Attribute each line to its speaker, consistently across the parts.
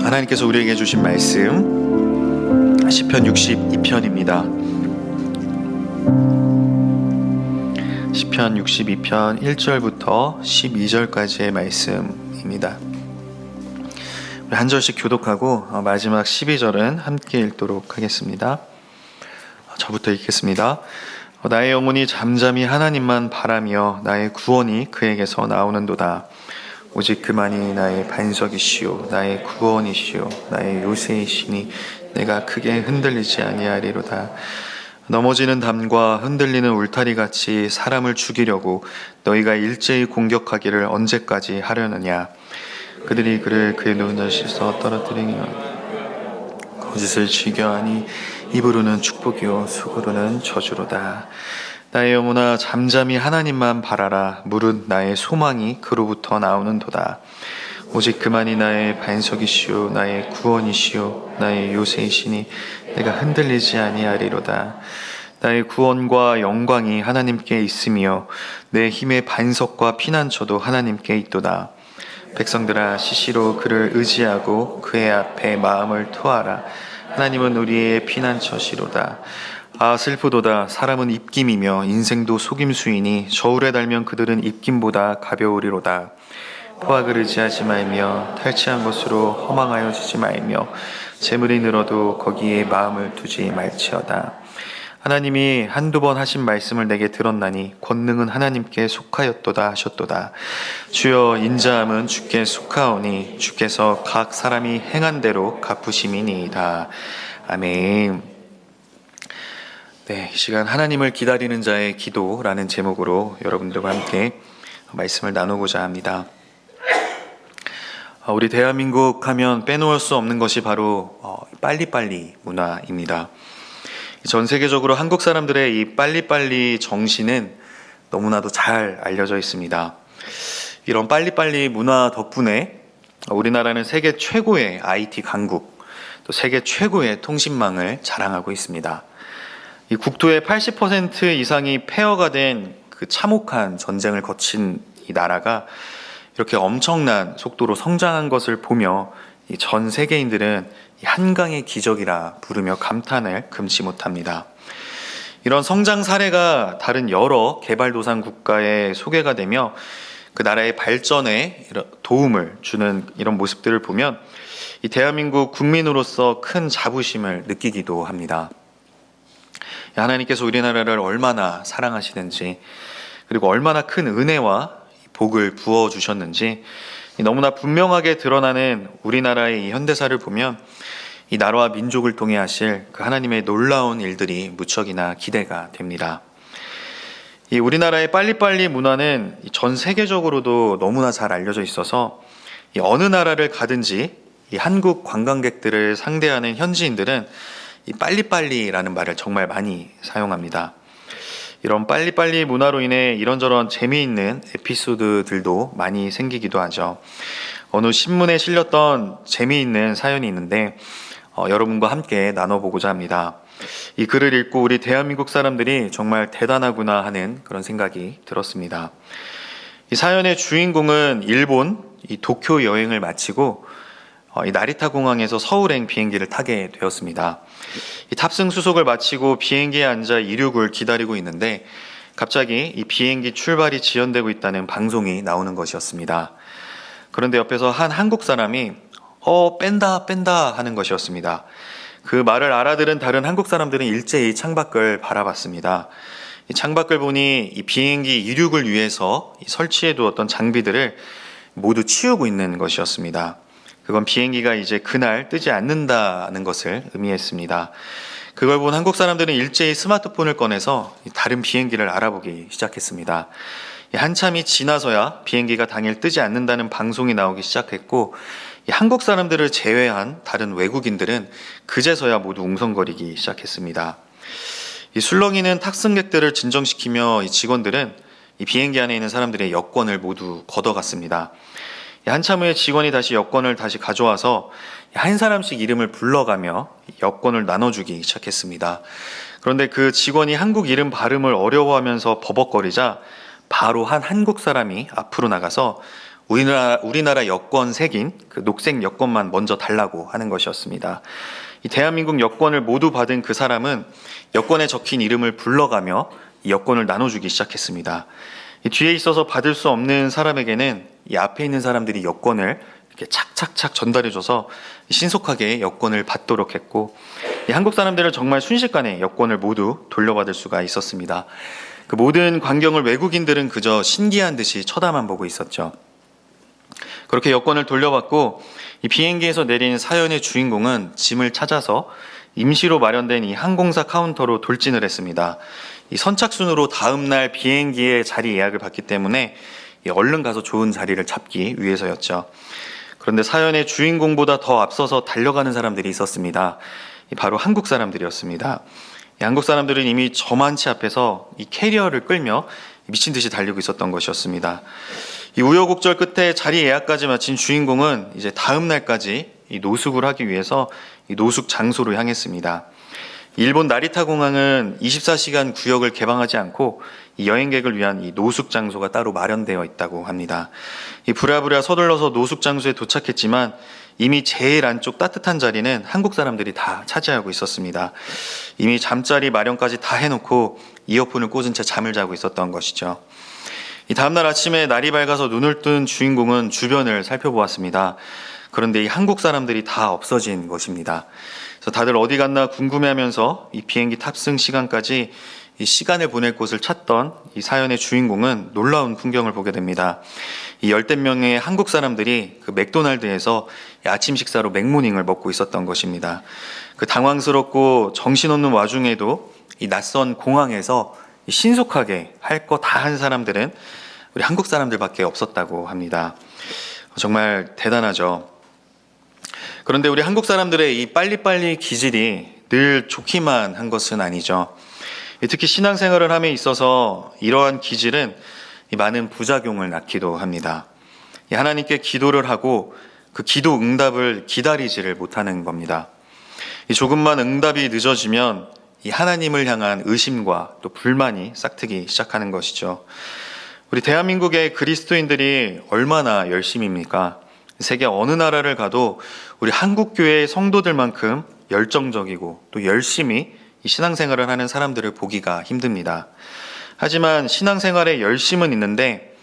Speaker 1: 하나님께서 우리에게 주신 말씀 시편 62편입니다. 시편 62편 1절부터 12절까지의 말씀입니다. 우리 한 절씩 교독하고 마지막 12절은 함께 읽도록 하겠습니다. 저부터 읽겠습니다. 나의 영혼이 잠잠히 하나님만 바라며 나의 구원이 그에게서 나오는도다. 오직 그만이 나의 반석이시오 나의 구원이시오 나의 요새이시니 내가 크게 흔들리지 아니하리로다. 넘어지는 담과 흔들리는 울타리같이 사람을 죽이려고 너희가 일제히 공격하기를 언제까지 하려느냐. 그들이 그를 그의 눈에서 떨어뜨리며 거짓을 즐겨하니 입으로는 축복이요 속으로는 저주로다. 나의 영혼아 잠잠히 하나님만 바라라. 무릇 나의 소망이 그로부터 나오는도다. 오직 그만이 나의 반석이시오 나의 구원이시오 나의 요새이시니 내가 흔들리지 아니하리로다. 나의 구원과 영광이 하나님께 있으며 내 힘의 반석과 피난처도 하나님께 있도다. 백성들아 시시로 그를 의지하고 그의 앞에 마음을 토하라. 하나님은 우리의 피난처시로다. 아 슬프도다. 사람은 입김이며 인생도 속임수이니 저울에 달면 그들은 입김보다 가벼우리로다. 포악을 의지하지 말며 탈취한 것으로 허망하여지지 말며 재물이 늘어도 거기에 마음을 두지 말지어다. 하나님이 한두 번 하신 말씀을 내게 들었나니 권능은 하나님께 속하였도다 하셨도다. 주여 인자함은 주께 속하오니 주께서 각 사람이 행한 대로 갚으심이니이다. 아멘. 네, 이 시간 하나님을 기다리는 자의 기도라는 제목으로 여러분들과 함께 말씀을 나누고자 합니다. 우리 대한민국 하면 빼놓을 수 없는 것이 바로 빨리빨리 문화입니다. 전 세계적으로 한국 사람들의 이 빨리빨리 정신은 너무나도 잘 알려져 있습니다. 이런 빨리빨리 문화 덕분에 우리나라는 세계 최고의 IT 강국, 또 세계 최고의 통신망을 자랑하고 있습니다. 이 국토의 80% 이상이 폐허가 된 그 참혹한 전쟁을 거친 이 나라가 이렇게 엄청난 속도로 성장한 것을 보며 이 전 세계인들은 이 한강의 기적이라 부르며 감탄을 금치 못합니다. 이런 성장 사례가 다른 여러 개발도상 국가에 소개가 되며 그 나라의 발전에 도움을 주는 이런 모습들을 보면 이 대한민국 국민으로서 큰 자부심을 느끼기도 합니다. 하나님께서 우리나라를 얼마나 사랑하시는지, 그리고 얼마나 큰 은혜와 복을 부어주셨는지 너무나 분명하게 드러나는 우리나라의 이 현대사를 보면 이 나라와 민족을 통해 하실 그 하나님의 놀라운 일들이 무척이나 기대가 됩니다. 이 우리나라의 빨리빨리 문화는 전 세계적으로도 너무나 잘 알려져 있어서 이 어느 나라를 가든지 이 한국 관광객들을 상대하는 현지인들은 이 빨리빨리라는 말을 정말 많이 사용합니다. 이런 빨리빨리 문화로 인해 이런저런 재미있는 에피소드들도 많이 생기기도 하죠. 어느 신문에 실렸던 재미있는 사연이 있는데 여러분과 함께 나눠보고자 합니다. 이 글을 읽고 우리 대한민국 사람들이 정말 대단하구나 하는 그런 생각이 들었습니다. 이 사연의 주인공은 일본 이 도쿄 여행을 마치고 이 나리타 공항에서 서울행 비행기를 타게 되었습니다. 이 탑승 수속을 마치고 비행기에 앉아 이륙을 기다리고 있는데 갑자기 이 비행기 출발이 지연되고 있다는 방송이 나오는 것이었습니다. 그런데 옆에서 한 한국 사람이 뺀다 하는 것이었습니다. 그 말을 알아들은 다른 한국 사람들은 일제히 창밖을 바라봤습니다. 이 창밖을 보니 이 비행기 이륙을 위해서 설치해 두었던 장비들을 모두 치우고 있는 것이었습니다. 그건 비행기가 이제 그날 뜨지 않는다는 것을 의미했습니다. 그걸 본 한국 사람들은 일제히 스마트폰을 꺼내서 다른 비행기를 알아보기 시작했습니다. 한참이 지나서야 비행기가 당일 뜨지 않는다는 방송이 나오기 시작했고 한국 사람들을 제외한 다른 외국인들은 그제서야 모두 웅성거리기 시작했습니다. 이 술렁이는 탑승객들을 진정시키며 이 직원들은 이 비행기 안에 있는 사람들의 여권을 모두 걷어갔습니다. 한참 후에 직원이 다시 여권을 다시 가져와서 한 사람씩 이름을 불러가며 여권을 나눠주기 시작했습니다. 그런데 그 직원이 한국 이름 발음을 어려워하면서 버벅거리자 바로 한 한국 사람이 앞으로 나가서 우리나라 여권 색인 그 녹색 여권만 먼저 달라고 하는 것이었습니다. 이 대한민국 여권을 모두 받은 그 사람은 여권에 적힌 이름을 불러가며 이 여권을 나눠주기 시작했습니다. 이 뒤에 있어서 받을 수 없는 사람에게는 이 앞에 있는 사람들이 여권을 이렇게 착착착 전달해줘서 신속하게 여권을 받도록 했고, 이 한국 사람들은 정말 순식간에 여권을 모두 돌려받을 수가 있었습니다. 그 모든 광경을 외국인들은 그저 신기한 듯이 쳐다만 보고 있었죠. 그렇게 여권을 돌려받고 이 비행기에서 내린 사연의 주인공은 짐을 찾아서 임시로 마련된 이 항공사 카운터로 돌진을 했습니다. 이 선착순으로 다음날 비행기에 자리 예약을 받기 때문에 얼른 가서 좋은 자리를 잡기 위해서였죠. 그런데 사연의 주인공보다 더 앞서서 달려가는 사람들이 있었습니다. 바로 한국 사람들이었습니다. 이 한국 사람들은 이미 저만치 앞에서 이 캐리어를 끌며 미친 듯이 달리고 있었던 것이었습니다. 이 우여곡절 끝에 자리 예약까지 마친 주인공은 이제 다음 날까지 이 노숙을 하기 위해서 이 노숙 장소로 향했습니다. 일본 나리타 공항은 24시간 구역을 개방하지 않고 이 여행객을 위한 이 노숙 장소가 따로 마련되어 있다고 합니다. 이 부랴부랴 서둘러서 노숙 장소에 도착했지만 이미 제일 안쪽 따뜻한 자리는 한국 사람들이 다 차지하고 있었습니다. 이미 잠자리 마련까지 다 해놓고 이어폰을 꽂은 채 잠을 자고 있었던 것이죠. 이 다음날 아침에 날이 밝아서 눈을 뜬 주인공은 주변을 살펴보았습니다. 그런데 이 한국 사람들이 다 없어진 것입니다. 그래서 다들 어디 갔나 궁금해하면서 이 비행기 탑승 시간까지 이 시간을 보낼 곳을 찾던 이 사연의 주인공은 놀라운 풍경을 보게 됩니다. 이 열댓 명의 한국 사람들이 그 맥도날드에서 아침 식사로 맥모닝을 먹고 있었던 것입니다. 그 당황스럽고 정신없는 와중에도 이 낯선 공항에서 신속하게 할 거 다 한 사람들은 우리 한국 사람들밖에 없었다고 합니다. 정말 대단하죠. 그런데 우리 한국 사람들의 이 빨리빨리 기질이 늘 좋기만 한 것은 아니죠. 특히 신앙생활을 함에 있어서 이러한 기질은 많은 부작용을 낳기도 합니다. 하나님께 기도를 하고 그 기도 응답을 기다리지를 못하는 겁니다. 조금만 응답이 늦어지면 이 하나님을 향한 의심과 또 불만이 싹트기 시작하는 것이죠. 우리 대한민국의 그리스도인들이 얼마나 열심입니까? 세계 어느 나라를 가도 우리 한국교회 성도들만큼 열정적이고 또 열심히 이 신앙생활을 하는 사람들을 보기가 힘듭니다. 하지만 신앙생활에 열심은 있는데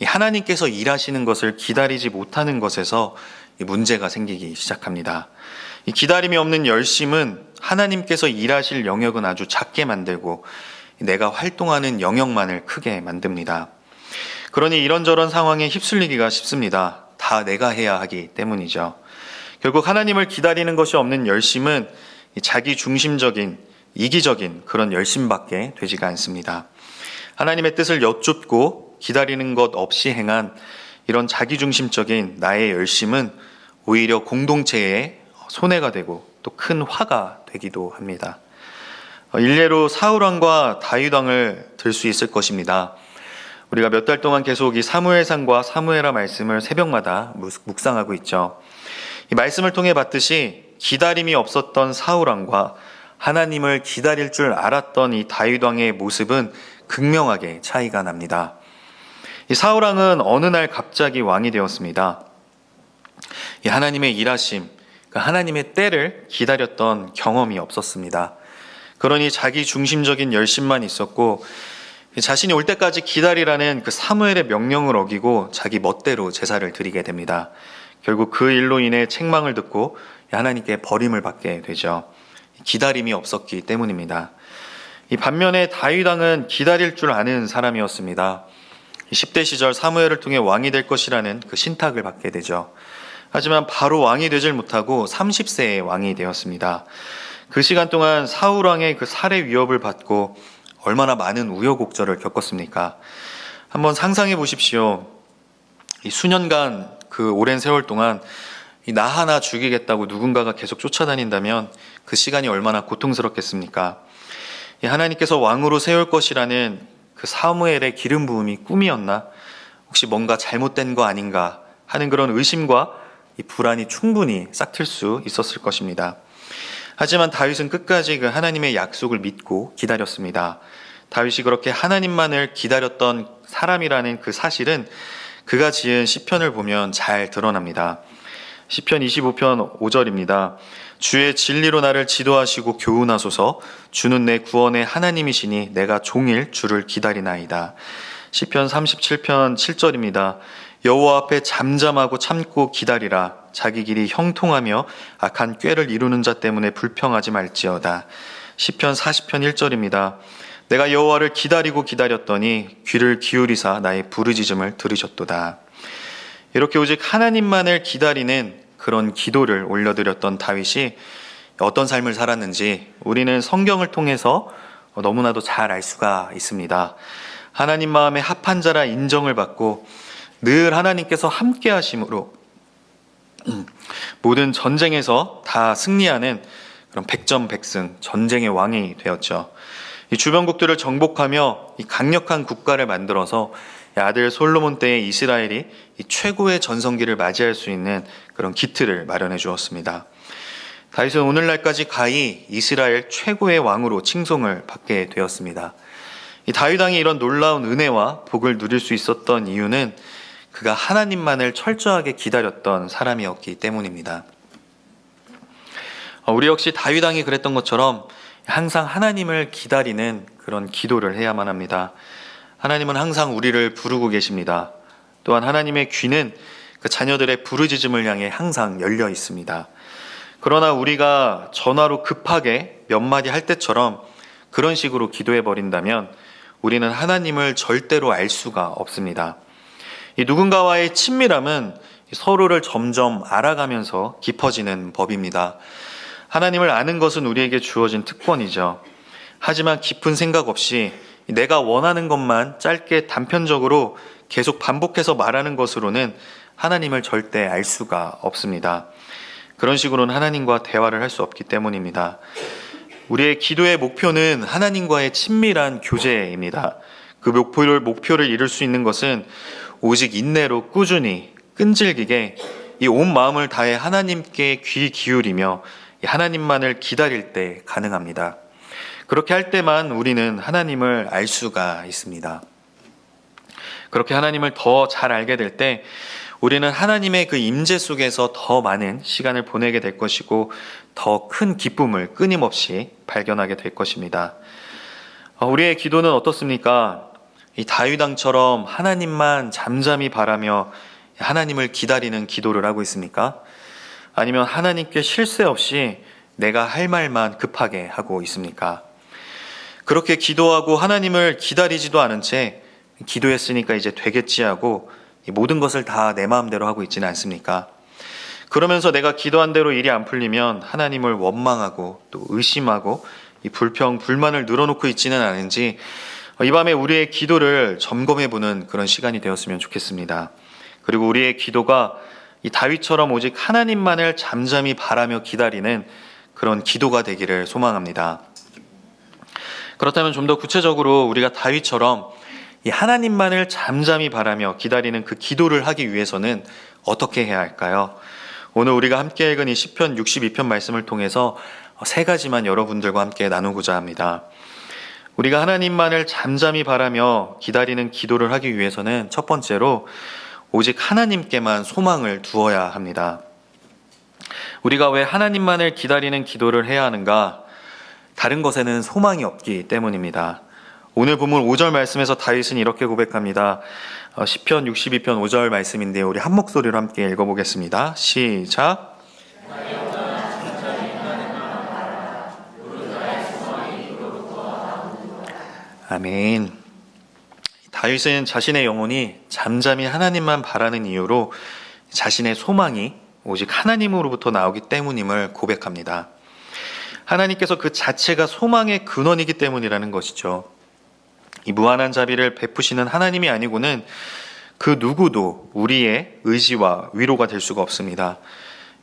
Speaker 1: 하나님께서 일하시는 것을 기다리지 못하는 것에서 문제가 생기기 시작합니다. 이 기다림이 없는 열심은 하나님께서 일하실 영역은 아주 작게 만들고 내가 활동하는 영역만을 크게 만듭니다. 그러니 이런저런 상황에 휩쓸리기가 쉽습니다. 다 내가 해야 하기 때문이죠. 결국 하나님을 기다리는 것이 없는 열심은 자기 중심적인 이기적인 그런 열심밖에 되지가 않습니다. 하나님의 뜻을 여쭙고 기다리는 것 없이 행한 이런 자기중심적인 나의 열심은 오히려 공동체에 손해가 되고 또 큰 화가 되기도 합니다. 일례로 사울왕과 다윗왕을 들 수 있을 것입니다. 우리가 몇 달 동안 계속 이 사무엘상과 사무엘하 말씀을 새벽마다 묵상하고 있죠. 이 말씀을 통해 봤듯이 기다림이 없었던 사울왕과 하나님을 기다릴 줄 알았던 이 다윗왕의 모습은 극명하게 차이가 납니다. 이 사울왕은 어느 날 갑자기 왕이 되었습니다. 이 하나님의 일하심, 하나님의 때를 기다렸던 경험이 없었습니다. 그러니 자기 중심적인 열심만 있었고 자신이 올 때까지 기다리라는 그 사무엘의 명령을 어기고 자기 멋대로 제사를 드리게 됩니다. 결국 그 일로 인해 책망을 듣고 하나님께 버림을 받게 되죠. 기다림이 없었기 때문입니다. 이 반면에 다윗 왕은 기다릴 줄 아는 사람이었습니다. 10대 시절 사무엘을 통해 왕이 될 것이라는 그 신탁을 받게 되죠. 하지만 바로 왕이 되질 못하고 30세에 왕이 되었습니다. 그 시간 동안 사울 왕의 그 살해 위협을 받고 얼마나 많은 우여곡절을 겪었습니까? 한번 상상해 보십시오. 이 수년간 그 오랜 세월 동안 나 하나 죽이겠다고 누군가가 계속 쫓아다닌다면 그 시간이 얼마나 고통스럽겠습니까? 하나님께서 왕으로 세울 것이라는 그 사무엘의 기름 부음이 꿈이었나? 혹시 뭔가 잘못된 거 아닌가 하는 그런 의심과 이 불안이 충분히 싹틀 수 있었을 것입니다. 하지만 다윗은 끝까지 그 하나님의 약속을 믿고 기다렸습니다. 다윗이 그렇게 하나님만을 기다렸던 사람이라는 그 사실은 그가 지은 시편을 보면 잘 드러납니다. 시편 25편 5절입니다. 주의 진리로 나를 지도하시고 교훈하소서. 주는 내 구원의 하나님이시니 내가 종일 주를 기다리나이다. 시편 37편 7절입니다. 여호와 앞에 잠잠하고 참고 기다리라. 자기 길이 형통하며 악한 꾀를 이루는 자 때문에 불평하지 말지어다. 시편 40편 1절입니다. 내가 여호와를 기다리고 기다렸더니 귀를 기울이사 나의 부르짖음을 들으셨도다. 이렇게 오직 하나님만을 기다리는 그런 기도를 올려드렸던 다윗이 어떤 삶을 살았는지 우리는 성경을 통해서 너무나도 잘 알 수가 있습니다. 하나님 마음에 합한 자라 인정을 받고 늘 하나님께서 함께 하심으로 모든 전쟁에서 다 승리하는 그런 백전백승 전쟁의 왕이 되었죠. 이 주변국들을 정복하며 이 강력한 국가를 만들어서 아들 솔로몬 때의 이스라엘이 이 최고의 전성기를 맞이할 수 있는 그런 기틀을 마련해 주었습니다. 다윗은 오늘날까지 가히 이스라엘 최고의 왕으로 칭송을 받게 되었습니다. 이 다윗 왕이 이런 놀라운 은혜와 복을 누릴 수 있었던 이유는 그가 하나님만을 철저하게 기다렸던 사람이었기 때문입니다. 우리 역시 다윗 왕이 그랬던 것처럼 항상 하나님을 기다리는 그런 기도를 해야만 합니다. 하나님은 항상 우리를 부르고 계십니다. 또한 하나님의 귀는 그 자녀들의 부르짖음을 향해 항상 열려 있습니다. 그러나 우리가 전화로 급하게 몇 마디 할 때처럼 그런 식으로 기도해 버린다면 우리는 하나님을 절대로 알 수가 없습니다. 이 누군가와의 친밀함은 서로를 점점 알아가면서 깊어지는 법입니다. 하나님을 아는 것은 우리에게 주어진 특권이죠. 하지만 깊은 생각 없이 내가 원하는 것만 짧게 단편적으로 계속 반복해서 말하는 것으로는 하나님을 절대 알 수가 없습니다. 그런 식으로는 하나님과 대화를 할 수 없기 때문입니다. 우리의 기도의 목표는 하나님과의 친밀한 교제입니다. 그 목표를 이룰 수 있는 것은 오직 인내로 꾸준히 끈질기게 이 온 마음을 다해 하나님께 귀 기울이며 하나님만을 기다릴 때 가능합니다. 그렇게 할 때만 우리는 하나님을 알 수가 있습니다. 그렇게 하나님을 더 잘 알게 될 때 우리는 하나님의 그 임재 속에서 더 많은 시간을 보내게 될 것이고 더 큰 기쁨을 끊임없이 발견하게 될 것입니다. 우리의 기도는 어떻습니까? 이 다윗 왕처럼 하나님만 잠잠히 바라며 하나님을 기다리는 기도를 하고 있습니까? 아니면 하나님께 쉴 새 없이 내가 할 말만 급하게 하고 있습니까? 그렇게 기도하고 하나님을 기다리지도 않은 채 기도했으니까 이제 되겠지 하고 모든 것을 다 내 마음대로 하고 있지는 않습니까? 그러면서 내가 기도한 대로 일이 안 풀리면 하나님을 원망하고 또 의심하고 이 불평, 불만을 늘어놓고 있지는 않은지 이 밤에 우리의 기도를 점검해보는 그런 시간이 되었으면 좋겠습니다. 그리고 우리의 기도가 이 다윗처럼 오직 하나님만을 잠잠히 바라며 기다리는 그런 기도가 되기를 소망합니다. 그렇다면 좀 더 구체적으로 우리가 다윗처럼 이 하나님만을 잠잠히 바라며 기다리는 그 기도를 하기 위해서는 어떻게 해야 할까요? 오늘 우리가 함께 읽은 이 시편 62편 말씀을 통해서 세 가지만 여러분들과 함께 나누고자 합니다. 우리가 하나님만을 잠잠히 바라며 기다리는 기도를 하기 위해서는 첫 번째로 오직 하나님께만 소망을 두어야 합니다. 우리가 왜 하나님만을 기다리는 기도를 해야 하는가? 다른 것에는 소망이 없기 때문입니다. 오늘 본문 5절 말씀에서 다윗은 이렇게 고백합니다. 시편 62편 5절 말씀인데요. 우리 한 목소리로 함께 읽어보겠습니다. 시작. 아멘. 다윗은 자신의 영혼이 잠잠히 하나님만 바라는 이유로 자신의 소망이 오직 하나님으로부터 나오기 때문임을 고백합니다. 하나님께서 그 자체가 소망의 근원이기 때문이라는 것이죠. 이 무한한 자비를 베푸시는 하나님이 아니고는 그 누구도 우리의 의지와 위로가 될 수가 없습니다.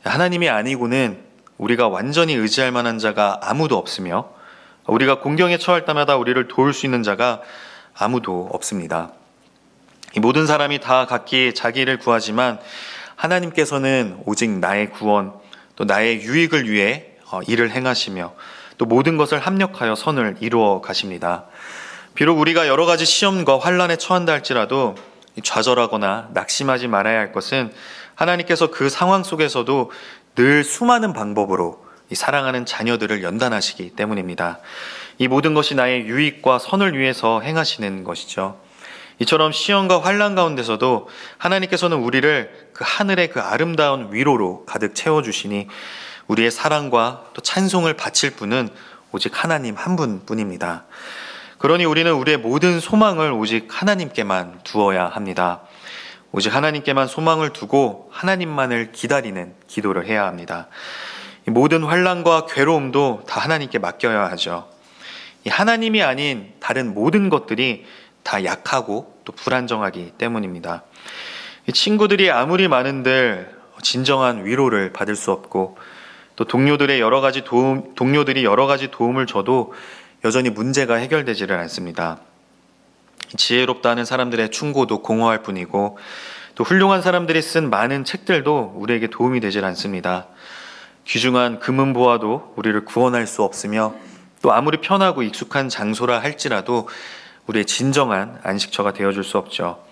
Speaker 1: 하나님이 아니고는 우리가 완전히 의지할 만한 자가 아무도 없으며 우리가 공경에 처할 때마다 우리를 도울 수 있는 자가 아무도 없습니다. 이 모든 사람이 다 각기 자기를 구하지만 하나님께서는 오직 나의 구원 또 나의 유익을 위해 일을 행하시며 또 모든 것을 합력하여 선을 이루어 가십니다. 비록 우리가 여러 가지 시험과 환난에 처한다 할지라도 좌절하거나 낙심하지 말아야 할 것은 하나님께서 그 상황 속에서도 늘 수많은 방법으로 이 사랑하는 자녀들을 연단하시기 때문입니다. 이 모든 것이 나의 유익과 선을 위해서 행하시는 것이죠. 이처럼 시험과 환난 가운데서도 하나님께서는 우리를 그 하늘의 그 아름다운 위로로 가득 채워주시니 우리의 사랑과 또 찬송을 바칠 분은 오직 하나님 한 분뿐입니다. 그러니 우리는 우리의 모든 소망을 오직 하나님께만 두어야 합니다. 오직 하나님께만 소망을 두고 하나님만을 기다리는 기도를 해야 합니다. 모든 환난과 괴로움도 다 하나님께 맡겨야 하죠. 하나님이 아닌 다른 모든 것들이 다 약하고 또 불안정하기 때문입니다. 친구들이 아무리 많은들 진정한 위로를 받을 수 없고 또 동료들이 여러 가지 도움을 줘도 여전히 문제가 해결되지를 않습니다. 지혜롭다 하는 사람들의 충고도 공허할 뿐이고 또 훌륭한 사람들이 쓴 많은 책들도 우리에게 도움이 되질 않습니다. 귀중한 금은보화도 우리를 구원할 수 없으며 또 아무리 편하고 익숙한 장소라 할지라도 우리의 진정한 안식처가 되어줄 수 없죠.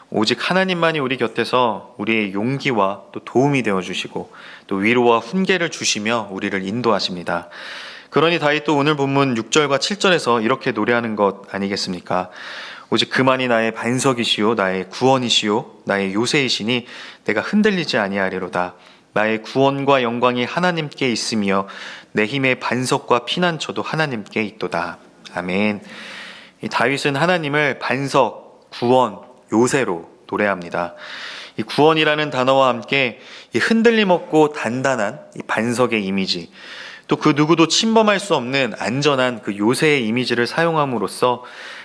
Speaker 1: 오직 하나님만이 우리 곁에서 우리의 용기와 또 도움이 되어주시고 또 위로와 훈계를 주시며 우리를 인도하십니다. 그러니 다윗도 오늘 본문 6절과 7절에서 이렇게 노래하는 것 아니겠습니까? 오직 그만이 나의 반석이시요 나의 구원이시요 나의 요새이시니 내가 흔들리지 아니하리로다. 나의 구원과 영광이 하나님께 있으며 내 힘의 반석과 피난처도 하나님께 있도다. 아멘. 다윗은 하나님을 반석, 구원, 요새로 노래합니다. 이 구원이라는 단어와 함께 이 흔들림 없고 단단한 이 반석의 이미지, 또 그 누구도 침범할 수 없는 안전한 그 요새의 이미지를 사용함으로써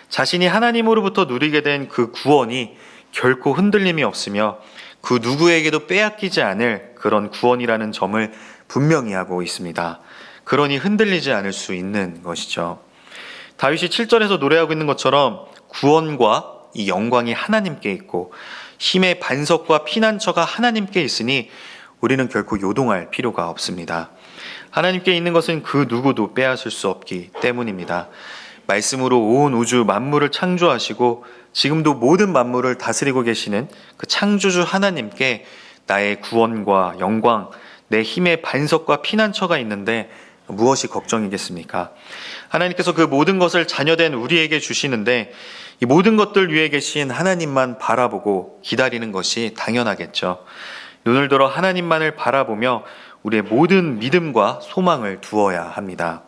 Speaker 1: 자신이 하나님으로부터 누리게 된 그 구원이 결코 흔들림이 없으며 그 누구에게도 빼앗기지 않을 그런 구원이라는 점을 분명히 하고 있습니다. 그러니 흔들리지 않을 수 있는 것이죠. 다윗이 7절에서 노래하고 있는 것처럼 구원과 이 영광이 하나님께 있고 힘의 반석과 피난처가 하나님께 있으니 우리는 결코 요동할 필요가 없습니다. 하나님께 있는 것은 그 누구도 빼앗을 수 없기 때문입니다. 말씀으로 온 우주 만물을 창조하시고 지금도 모든 만물을 다스리고 계시는 그 창조주 하나님께 나의 구원과 영광, 내 힘의 반석과 피난처가 있는데 무엇이 걱정이겠습니까? 하나님께서 그 모든 것을 자녀된 우리에게 주시는데 이 모든 것들 위에 계신 하나님만 바라보고 기다리는 것이 당연하겠죠. 눈을 들어 하나님만을 바라보며 우리의 모든 믿음과 소망을 두어야 합니다.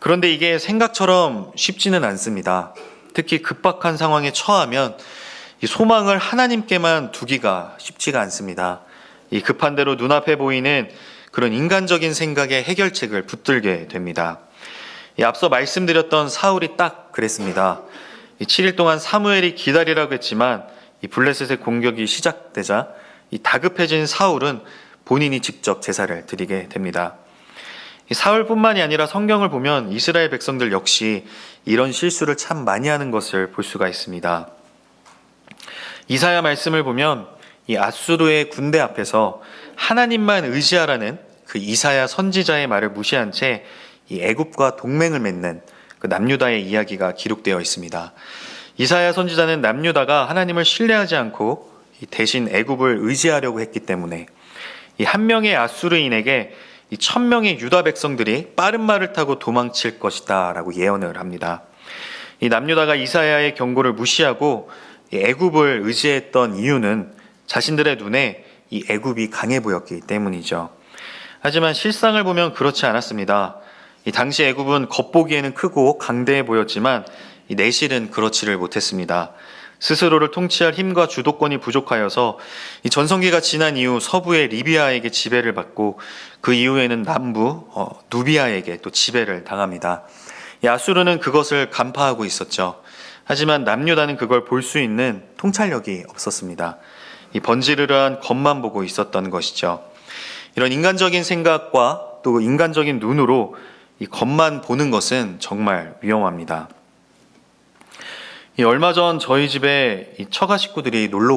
Speaker 1: 그런데 이게 생각처럼 쉽지는 않습니다. 특히 급박한 상황에 처하면 이 소망을 하나님께만 두기가 쉽지가 않습니다. 이 급한 대로 눈앞에 보이는 그런 인간적인 생각의 해결책을 붙들게 됩니다. 앞서 말씀드렸던 사울이 딱 그랬습니다. 7일 동안 사무엘이 기다리라고 했지만 이 블레셋의 공격이 시작되자 이 다급해진 사울은 본인이 직접 제사를 드리게 됩니다. 사울뿐만이 아니라 성경을 보면 이스라엘 백성들 역시 이런 실수를 참 많이 하는 것을 볼 수가 있습니다. 이사야 말씀을 보면 이 아수르의 군대 앞에서 하나님만 의지하라는 그 이사야 선지자의 말을 무시한 채 이 애굽과 동맹을 맺는 그 남유다의 이야기가 기록되어 있습니다. 이사야 선지자는 남유다가 하나님을 신뢰하지 않고 대신 애굽을 의지하려고 했기 때문에 이 한 명의 아수르인에게 이 1000명의 유다 백성들이 빠른 말을 타고 도망칠 것이다 라고 예언을 합니다. 이 남유다가 이사야의 경고를 무시하고 이 애굽을 의지했던 이유는 자신들의 눈에 이 애굽이 강해 보였기 때문이죠. 하지만 실상을 보면 그렇지 않았습니다. 이 당시 애굽은 겉보기에는 크고 강대해 보였지만 이 내실은 그렇지를 못했습니다. 스스로를 통치할 힘과 주도권이 부족하여서 이 전성기가 지난 이후 서부의 리비아에게 지배를 받고 그 이후에는 남부 누비아에게 또 지배를 당합니다. 이 아수르는 그것을 간파하고 있었죠. 하지만 남유다는 그걸 볼 수 있는 통찰력이 없었습니다. 이 번지르르한 겉만 보고 있었던 것이죠. 이런 인간적인 생각과 또 인간적인 눈으로 이 겉만 보는 것은 정말 위험합니다. 얼마 전 저희 집에 이 처가 식구들이 놀러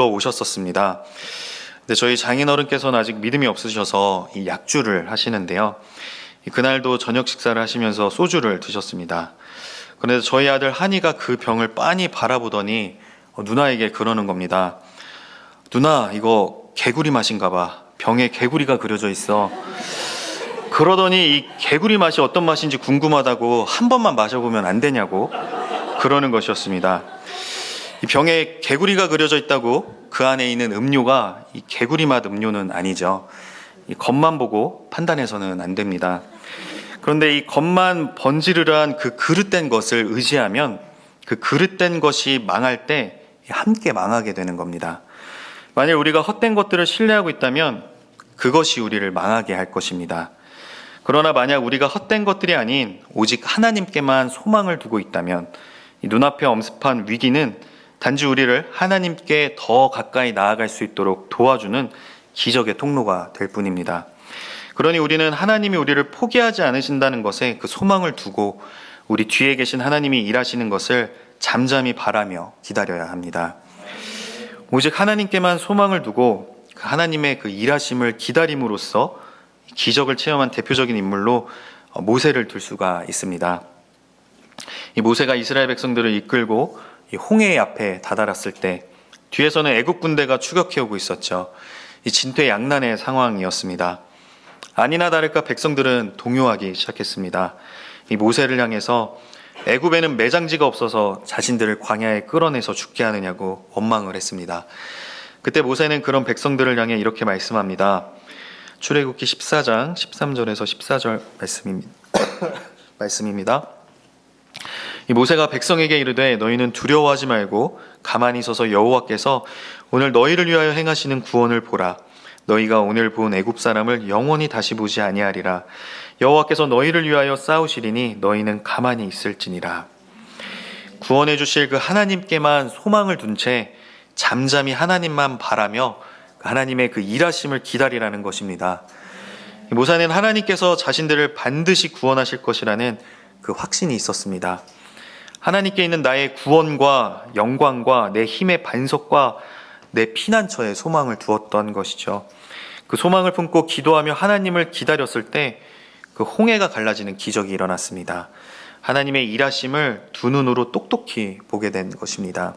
Speaker 1: 오셨었습니다. 근데 저희 장인어른께서는 아직 믿음이 없으셔서 이 약주를 하시는데요. 그날도 저녁 식사를 하시면서 소주를 드셨습니다. 그런데 저희 아들 한이가 그 병을 빤히 바라보더니 누나에게 그러는 겁니다. 누나, 이거 개구리 맛인가 봐. 병에 개구리가 그려져 있어. 그러더니 이 개구리 맛이 어떤 맛인지 궁금하다고 한 번만 마셔보면 안 되냐고 그러는 것이었습니다. 이 병에 개구리가 그려져 있다고 그 안에 있는 음료가 이 개구리 맛 음료는 아니죠. 이 겉만 보고 판단해서는 안 됩니다. 그런데 이 겉만 번지르르한 그 그릇된 것을 의지하면 그 그릇된 것이 망할 때 함께 망하게 되는 겁니다. 만일 우리가 헛된 것들을 신뢰하고 있다면 그것이 우리를 망하게 할 것입니다. 그러나 만약 우리가 헛된 것들이 아닌 오직 하나님께만 소망을 두고 있다면 이 눈앞에 엄습한 위기는 단지 우리를 하나님께 더 가까이 나아갈 수 있도록 도와주는 기적의 통로가 될 뿐입니다. 그러니 우리는 하나님이 우리를 포기하지 않으신다는 것에 그 소망을 두고 우리 뒤에 계신 하나님이 일하시는 것을 잠잠히 바라며 기다려야 합니다. 오직 하나님께만 소망을 두고 그 하나님의 그 일하심을 기다림으로써 기적을 체험한 대표적인 인물로 모세를 들 수가 있습니다. 이 모세가 이스라엘 백성들을 이끌고 이 홍해 앞에 다다랐을 때 뒤에서는 애국 군대가 추격해오고 있었죠. 이 진퇴양난의 상황이었습니다. 아니나 다를까 백성들은 동요하기 시작했습니다. 이 모세를 향해서 애굽에는 매장지가 없어서 자신들을 광야에 끌어내서 죽게 하느냐고 원망을 했습니다. 그때 모세는 그런 백성들을 향해 이렇게 말씀합니다. 출애굽기 14장 13절에서 14절 말씀입니다. 이 모세가 백성에게 이르되 너희는 두려워하지 말고 가만히 서서 여호와께서 오늘 너희를 위하여 행하시는 구원을 보라. 너희가 오늘 본 애굽 사람을 영원히 다시 보지 아니하리라. 여호와께서 너희를 위하여 싸우시리니 너희는 가만히 있을지니라. 구원해 주실 그 하나님께만 소망을 둔 채 잠잠히 하나님만 바라며 하나님의 그 일하심을 기다리라는 것입니다. 모세는 하나님께서 자신들을 반드시 구원하실 것이라는 그 확신이 있었습니다. 하나님께 있는 나의 구원과 영광과 내 힘의 반석과 내 피난처에 소망을 두었던 것이죠. 그 소망을 품고 기도하며 하나님을 기다렸을 때 그 홍해가 갈라지는 기적이 일어났습니다. 하나님의 일하심을 두 눈으로 똑똑히 보게 된 것입니다.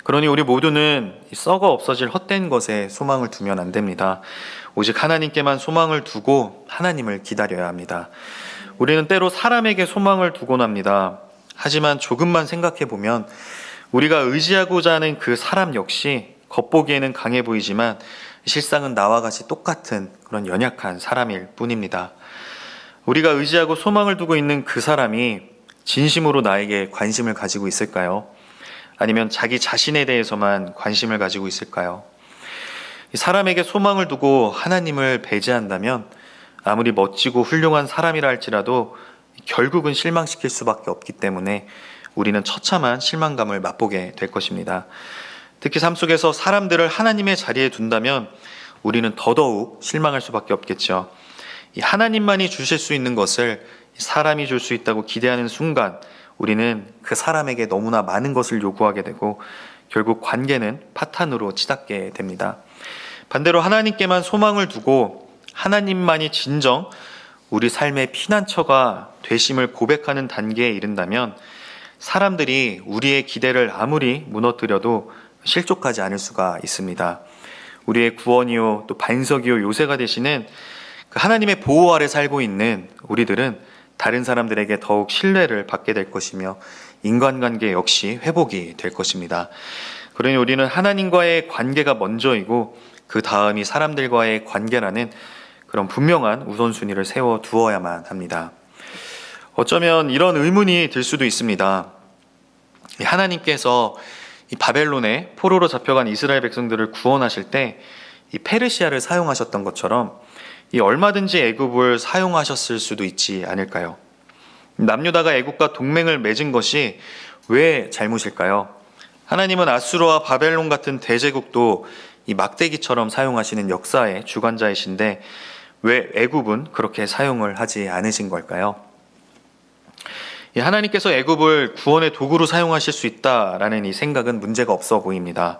Speaker 1: 그러니 우리 모두는 썩어 없어질 헛된 것에 소망을 두면 안 됩니다. 오직 하나님께만 소망을 두고 하나님을 기다려야 합니다. 우리는 때로 사람에게 소망을 두곤 합니다. 하지만 조금만 생각해 보면 우리가 의지하고자 하는 그 사람 역시 겉보기에는 강해 보이지만 실상은 나와 같이 똑같은 그런 연약한 사람일 뿐입니다. 우리가 의지하고 소망을 두고 있는 그 사람이 진심으로 나에게 관심을 가지고 있을까요? 아니면 자기 자신에 대해서만 관심을 가지고 있을까요? 사람에게 소망을 두고 하나님을 배제한다면 아무리 멋지고 훌륭한 사람이라 할지라도 결국은 실망시킬 수밖에 없기 때문에 우리는 처참한 실망감을 맛보게 될 것입니다. 특히 삶 속에서 사람들을 하나님의 자리에 둔다면 우리는 더더욱 실망할 수밖에 없겠죠. 이 하나님만이 주실 수 있는 것을 사람이 줄 수 있다고 기대하는 순간 우리는 그 사람에게 너무나 많은 것을 요구하게 되고 결국 관계는 파탄으로 치닫게 됩니다. 반대로 하나님께만 소망을 두고 하나님만이 진정 우리 삶의 피난처가 되심을 고백하는 단계에 이른다면 사람들이 우리의 기대를 아무리 무너뜨려도 실족하지 않을 수가 있습니다. 우리의 구원이요 또 반석이요 요새가 되시는 그 하나님의 보호 아래 살고 있는 우리들은 다른 사람들에게 더욱 신뢰를 받게 될 것이며 인간관계 역시 회복이 될 것입니다. 그러니 우리는 하나님과의 관계가 먼저이고 그 다음이 사람들과의 관계라는 그런 분명한 우선순위를 세워두어야만 합니다. 어쩌면 이런 의문이 들 수도 있습니다. 하나님께서 이 바벨론에 포로로 잡혀간 이스라엘 백성들을 구원하실 때 이 페르시아를 사용하셨던 것처럼 이 얼마든지 애굽을 사용하셨을 수도 있지 않을까요? 남유다가 애굽과 동맹을 맺은 것이 왜 잘못일까요? 하나님은 아수르와 바벨론 같은 대제국도 이 막대기처럼 사용하시는 역사의 주관자이신데 왜 애굽은 그렇게 사용을 하지 않으신 걸까요? 하나님께서 애굽을 구원의 도구로 사용하실 수 있다라는 이 생각은 문제가 없어 보입니다.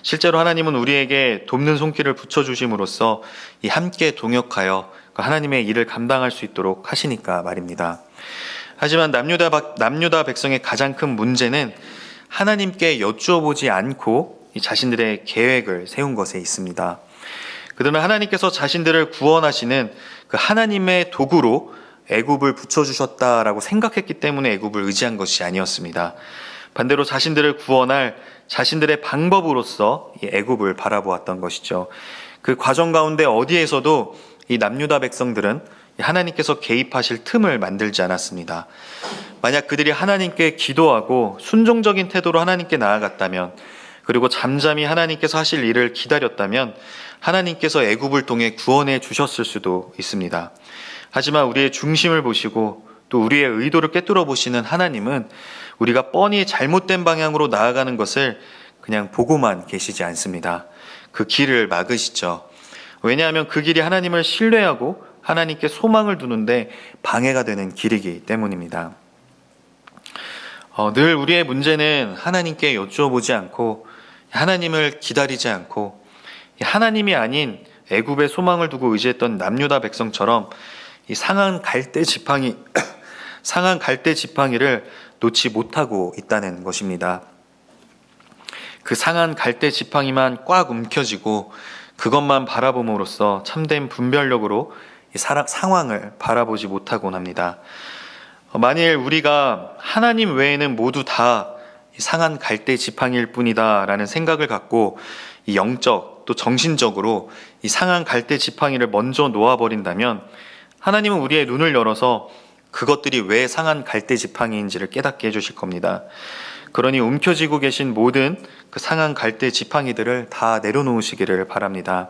Speaker 1: 실제로 하나님은 우리에게 돕는 손길을 붙여주심으로써 이 함께 동역하여 하나님의 일을 감당할 수 있도록 하시니까 말입니다. 하지만 남유다 백성의 가장 큰 문제는 하나님께 여쭈어보지 않고 이 자신들의 계획을 세운 것에 있습니다. 그들은 하나님께서 자신들을 구원하시는 그 하나님의 도구로 애굽을 붙여주셨다라고 생각했기 때문에 애굽을 의지한 것이 아니었습니다. 반대로 자신들을 구원할 자신들의 방법으로서 이 애굽을 바라보았던 것이죠. 그 과정 가운데 어디에서도 이 남유다 백성들은 하나님께서 개입하실 틈을 만들지 않았습니다. 만약 그들이 하나님께 기도하고 순종적인 태도로 하나님께 나아갔다면, 그리고 잠잠히 하나님께서 하실 일을 기다렸다면 하나님께서 애굽을 통해 구원해 주셨을 수도 있습니다. 하지만 우리의 중심을 보시고 또 우리의 의도를 꿰뚫어 보시는 하나님은 우리가 뻔히 잘못된 방향으로 나아가는 것을 그냥 보고만 계시지 않습니다. 그 길을 막으시죠. 왜냐하면 그 길이 하나님을 신뢰하고 하나님께 소망을 두는데 방해가 되는 길이기 때문입니다. 늘 우리의 문제는 하나님께 여쭈어보지 않고 하나님을 기다리지 않고 하나님이 아닌 애굽의 소망을 두고 의지했던 남유다 백성처럼 이 상한 갈대 지팡이를 놓지 못하고 있다는 것입니다. 그 상한 갈대 지팡이만 꽉 움켜쥐고 그것만 바라봄으로써 참된 분별력으로 이 상황을 바라보지 못하곤 합니다. 만일 우리가 하나님 외에는 모두 다 상한 갈대 지팡이일 뿐이다 라는 생각을 갖고 이 영적 또 정신적으로 이 상한 갈대 지팡이를 먼저 놓아버린다면 하나님은 우리의 눈을 열어서 그것들이 왜 상한 갈대 지팡이인지를 깨닫게 해주실 겁니다. 그러니 움켜쥐고 계신 모든 그 상한 갈대 지팡이들을 다 내려놓으시기를 바랍니다.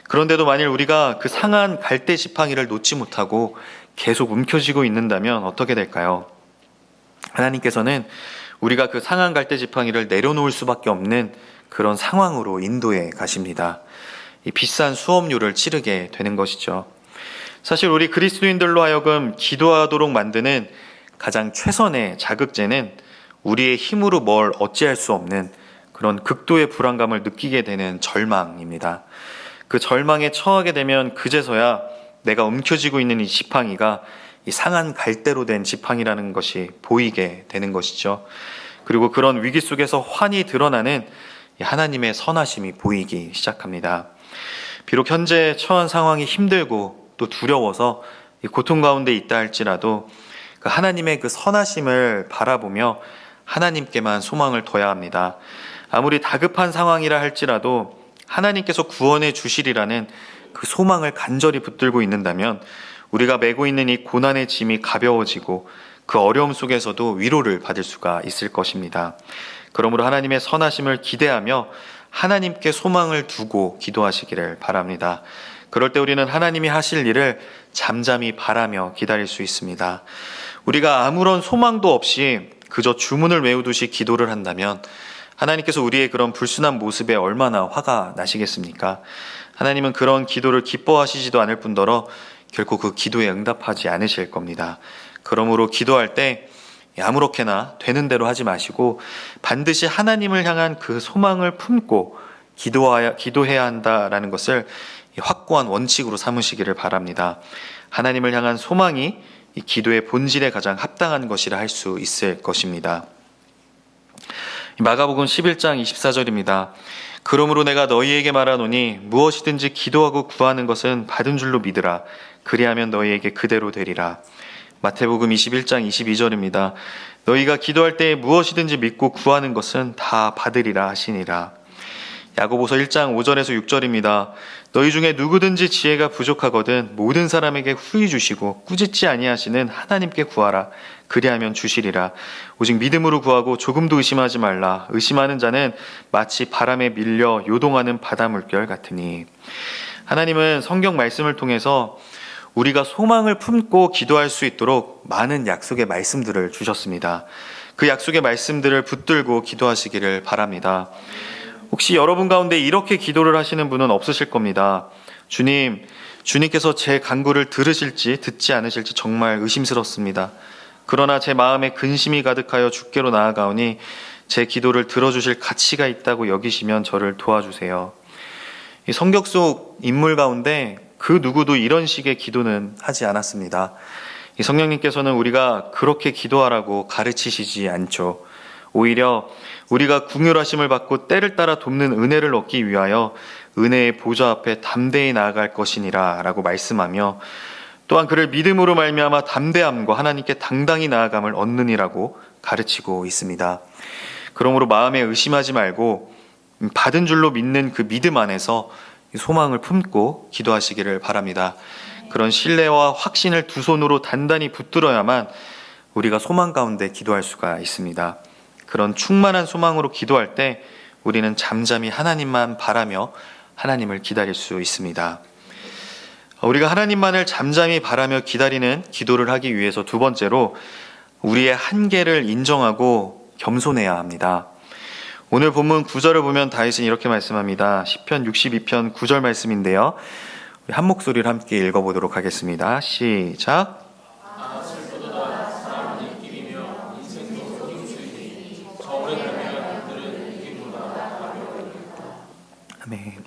Speaker 1: 그런데도 만일 우리가 그 상한 갈대 지팡이를 놓지 못하고 계속 움켜쥐고 있는다면 어떻게 될까요? 하나님께서는 우리가 그 상한 갈대 지팡이를 내려놓을 수밖에 없는 그런 상황으로 인도해 가십니다. 이 비싼 수업료를 치르게 되는 것이죠. 사실 우리 그리스도인들로 하여금 기도하도록 만드는 가장 최선의 자극제는 우리의 힘으로 뭘 어찌할 수 없는 그런 극도의 불안감을 느끼게 되는 절망입니다. 그 절망에 처하게 되면 그제서야 내가 움켜쥐고 있는 이 지팡이가 이 상한 갈대로 된 지팡이라는 것이 보이게 되는 것이죠. 그리고 그런 위기 속에서 환히 드러나는 하나님의 선하심이 보이기 시작합니다. 비록 현재 처한 상황이 힘들고 또 두려워서 고통 가운데 있다 할지라도 그 하나님의 그 선하심을 바라보며 하나님께만 소망을 둬야 합니다. 아무리 다급한 상황이라 할지라도 하나님께서 구원해 주시리라는 그 소망을 간절히 붙들고 있는다면 우리가 메고 있는 이 고난의 짐이 가벼워지고 그 어려움 속에서도 위로를 받을 수가 있을 것입니다. 그러므로 하나님의 선하심을 기대하며 하나님께 소망을 두고 기도하시기를 바랍니다. 그럴 때 우리는 하나님이 하실 일을 잠잠히 바라며 기다릴 수 있습니다. 우리가 아무런 소망도 없이 그저 주문을 외우듯이 기도를 한다면 하나님께서 우리의 그런 불순한 모습에 얼마나 화가 나시겠습니까? 하나님은 그런 기도를 기뻐하시지도 않을 뿐더러 결코 그 기도에 응답하지 않으실 겁니다. 그러므로 기도할 때 아무렇게나 되는 대로 하지 마시고 반드시 하나님을 향한 그 소망을 품고 기도해야 한다라는 것을 확고한 원칙으로 삼으시기를 바랍니다. 하나님을 향한 소망이 이 기도의 본질에 가장 합당한 것이라 할 수 있을 것입니다. 마가복음 11장 24절입니다. 그러므로 내가 너희에게 말하노니 무엇이든지 기도하고 구하는 것은 받은 줄로 믿으라. 그리하면 너희에게 그대로 되리라. 마태복음 21장 22절입니다. 너희가 기도할 때에 무엇이든지 믿고 구하는 것은 다 받으리라 하시니라. 야고보서 1장 5절에서 6절입니다. 너희 중에 누구든지 지혜가 부족하거든 모든 사람에게 후히 주시고 꾸짖지 아니하시는 하나님께 구하라. 그리하면 주시리라. 오직 믿음으로 구하고 조금도 의심하지 말라. 의심하는 자는 마치 바람에 밀려 요동하는 바닷물결 같으니. 하나님은 성경 말씀을 통해서 우리가 소망을 품고 기도할 수 있도록 많은 약속의 말씀들을 주셨습니다. 그 약속의 말씀들을 붙들고 기도하시기를 바랍니다. 혹시 여러분 가운데 이렇게 기도를 하시는 분은 없으실 겁니다. 주님께서 제 간구를 들으실지 듣지 않으실지 정말 의심스럽습니다. 그러나 제 마음에 근심이 가득하여 주께로 나아가오니 제 기도를 들어주실 가치가 있다고 여기시면 저를 도와주세요. 이 성경 속 인물 가운데 그 누구도 이런 식의 기도는 하지 않았습니다. 이 성령님께서는 우리가 그렇게 기도하라고 가르치시지 않죠. 오히려 우리가 긍휼하심을 받고 때를 따라 돕는 은혜를 얻기 위하여 은혜의 보좌 앞에 담대히 나아갈 것이니라 라고 말씀하며, 또한 그를 믿음으로 말미암아 담대함과 하나님께 당당히 나아감을 얻느니라고 가르치고 있습니다. 그러므로 마음에 의심하지 말고 받은 줄로 믿는 그 믿음 안에서 소망을 품고 기도하시기를 바랍니다. 그런 신뢰와 확신을 두 손으로 단단히 붙들어야만 우리가 소망 가운데 기도할 수가 있습니다. 그런 충만한 소망으로 기도할 때 우리는 잠잠히 하나님만 바라며 하나님을 기다릴 수 있습니다. 우리가 하나님만을 잠잠히 바라며 기다리는 기도를 하기 위해서 두 번째로 우리의 한계를 인정하고 겸손해야 합니다. 오늘 본문 9절을 보면 다윗은 이렇게 말씀합니다. 시편 62편 9절 말씀인데요. 우리 한 목소리를 함께 읽어보도록 하겠습니다. 시작. 아멘.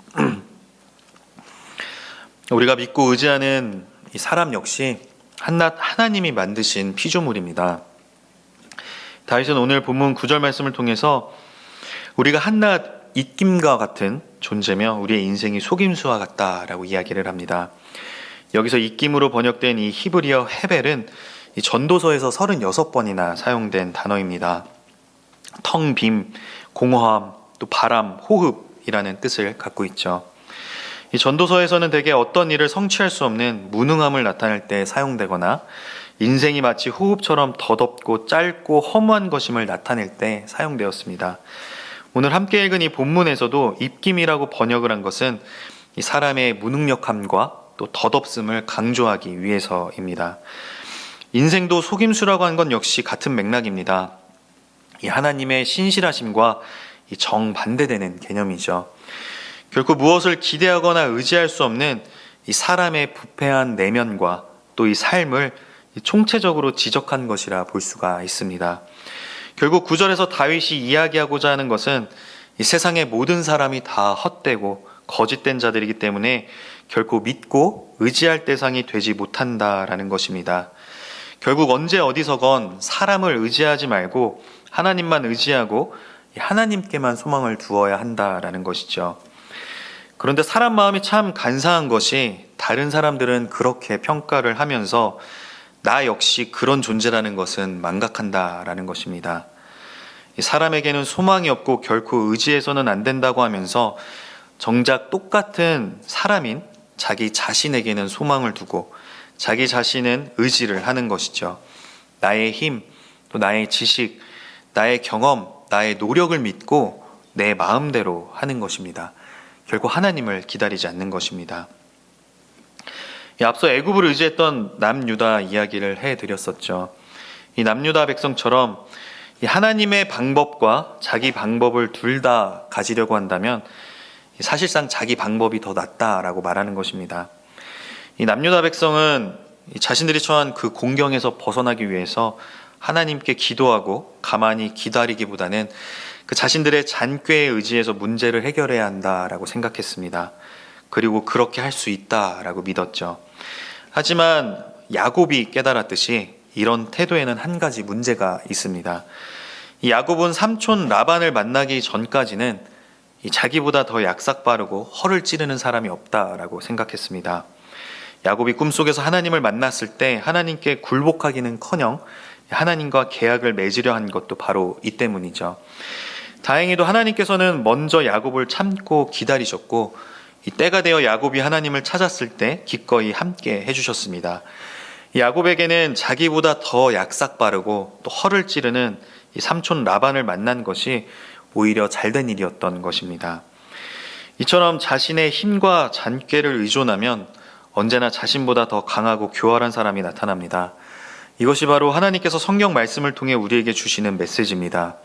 Speaker 1: 우리가 믿고 의지하는 이 사람 역시 한낱 하나님이 만드신 피조물입니다. 다윗은 오늘 본문 9절 말씀을 통해서 우리가 한낱 입김과 같은 존재며 우리의 인생이 속임수와 같다라고 이야기를 합니다. 여기서 입김으로 번역된 이 히브리어 헤벨은 이 전도서에서 36번이나 사용된 단어입니다. 텅 빔, 공허함, 또 바람, 호흡이라는 뜻을 갖고 있죠. 이 전도서에서는 대개 어떤 일을 성취할 수 없는 무능함을 나타낼 때 사용되거나 인생이 마치 호흡처럼 더덥고 짧고 허무한 것임을 나타낼 때 사용되었습니다. 오늘 함께 읽은 이 본문에서도 입김이라고 번역을 한 것은 이 사람의 무능력함과 또 덧없음을 강조하기 위해서입니다. 인생도 속임수라고 한 건 역시 같은 맥락입니다. 이 하나님의 신실하심과 이 정반대되는 개념이죠. 결코 무엇을 기대하거나 의지할 수 없는 이 사람의 부패한 내면과 또 이 삶을 총체적으로 지적한 것이라 볼 수가 있습니다. 결국 9절에서 다윗이 이야기하고자 하는 것은 이 세상의 모든 사람이 다 헛되고 거짓된 자들이기 때문에 결코 믿고 의지할 대상이 되지 못한다라는 것입니다. 결국 언제 어디서건 사람을 의지하지 말고 하나님만 의지하고 하나님께만 소망을 두어야 한다라는 것이죠. 그런데 사람 마음이 참 간사한 것이 다른 사람들은 그렇게 평가를 하면서 나 역시 그런 존재라는 것은 망각한다라는 것입니다. 사람에게는 소망이 없고 결코 의지해서는 안 된다고 하면서 정작 똑같은 사람인 자기 자신에게는 소망을 두고 자기 자신은 의지를 하는 것이죠. 나의 힘, 또 나의 지식, 나의 경험, 나의 노력을 믿고 내 마음대로 하는 것입니다. 결국 하나님을 기다리지 않는 것입니다. 앞서 애굽을 의지했던 남유다 이야기를 해드렸었죠. 이 남유다 백성처럼 이 하나님의 방법과 자기 방법을 둘 다 가지려고 한다면 사실상 자기 방법이 더 낫다라고 말하는 것입니다. 이 남유다 백성은 자신들이 처한 그 공경에서 벗어나기 위해서 하나님께 기도하고 가만히 기다리기보다는 그 자신들의 잔꾀에 의지해서 문제를 해결해야 한다라고 생각했습니다. 그리고 그렇게 할 수 있다라고 믿었죠. 하지만 야곱이 깨달았듯이 이런 태도에는 한 가지 문제가 있습니다. 이 야곱은 삼촌 라반을 만나기 전까지는 자기보다 더 약삭빠르고 허를 찌르는 사람이 없다라고 생각했습니다. 야곱이 꿈속에서 하나님을 만났을 때 하나님께 굴복하기는커녕 하나님과 계약을 맺으려 한 것도 바로 이 때문이죠. 다행히도 하나님께서는 먼저 야곱을 참고 기다리셨고 이 때가 되어 야곱이 하나님을 찾았을 때 기꺼이 함께 해주셨습니다. 야곱에게는 자기보다 더 약삭빠르고 또 허를 찌르는 이 삼촌 라반을 만난 것이 오히려 잘된 일이었던 것입니다. 이처럼 자신의 힘과 잔꾀를 의존하면 언제나 자신보다 더 강하고 교활한 사람이 나타납니다. 이것이 바로 하나님께서 성경 말씀을 통해 우리에게 주시는 메시지입니다.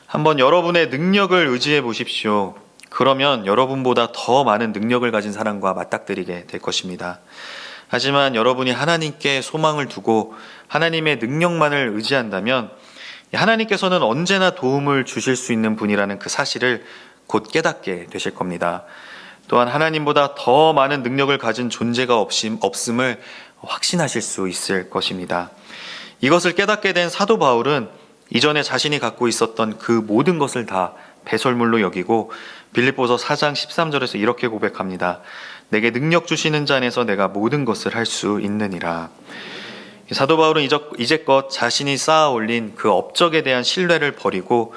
Speaker 1: 한번 여러분의 능력을 의지해 보십시오. 그러면 여러분보다 더 많은 능력을 가진 사람과 맞닥뜨리게 될 것입니다. 하지만 여러분이 하나님께 소망을 두고 하나님의 능력만을 의지한다면 하나님께서는 언제나 도움을 주실 수 있는 분이라는 그 사실을 곧 깨닫게 되실 겁니다. 또한 하나님보다 더 많은 능력을 가진 존재가 없음을 확신하실 수 있을 것입니다. 이것을 깨닫게 된 사도 바울은 이전에 자신이 갖고 있었던 그 모든 것을 다 배설물로 여기고 빌립보서 4장 13절에서 이렇게 고백합니다. 내게 능력 주시는 자 안에서 내가 모든 것을 할 수 있느니라. 사도 바울은 이제껏 자신이 쌓아 올린 그 업적에 대한 신뢰를 버리고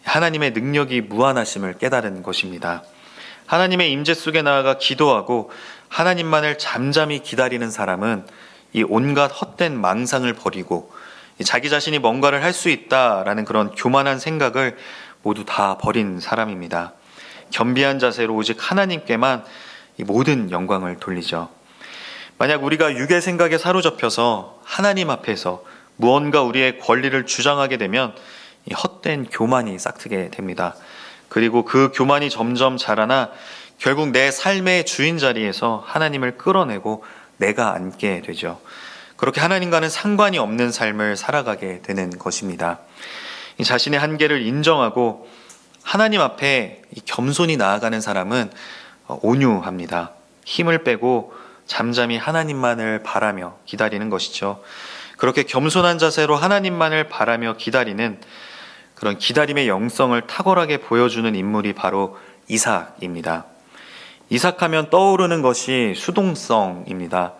Speaker 1: 하나님의 능력이 무한하심을 깨달은 것입니다. 하나님의 임재 속에 나아가 기도하고 하나님만을 잠잠히 기다리는 사람은 이 온갖 헛된 망상을 버리고 자기 자신이 뭔가를 할 수 있다라는 그런 교만한 생각을 모두 다 버린 사람입니다. 겸비한 자세로 오직 하나님께만 이 모든 영광을 돌리죠. 만약 우리가 육의 생각에 사로잡혀서 하나님 앞에서 무언가 우리의 권리를 주장하게 되면 이 헛된 교만이 싹트게 됩니다. 그리고 그 교만이 점점 자라나 결국 내 삶의 주인 자리에서 하나님을 끌어내고 내가 앉게 되죠. 그렇게 하나님과는 상관이 없는 삶을 살아가게 되는 것입니다. 이 자신의 한계를 인정하고 하나님 앞에 겸손히 나아가는 사람은 온유합니다. 힘을 빼고 잠잠히 하나님만을 바라며 기다리는 것이죠. 그렇게 겸손한 자세로 하나님만을 바라며 기다리는 그런 기다림의 영성을 탁월하게 보여주는 인물이 바로 이삭입니다. 이삭하면 떠오르는 것이 수동성입니다.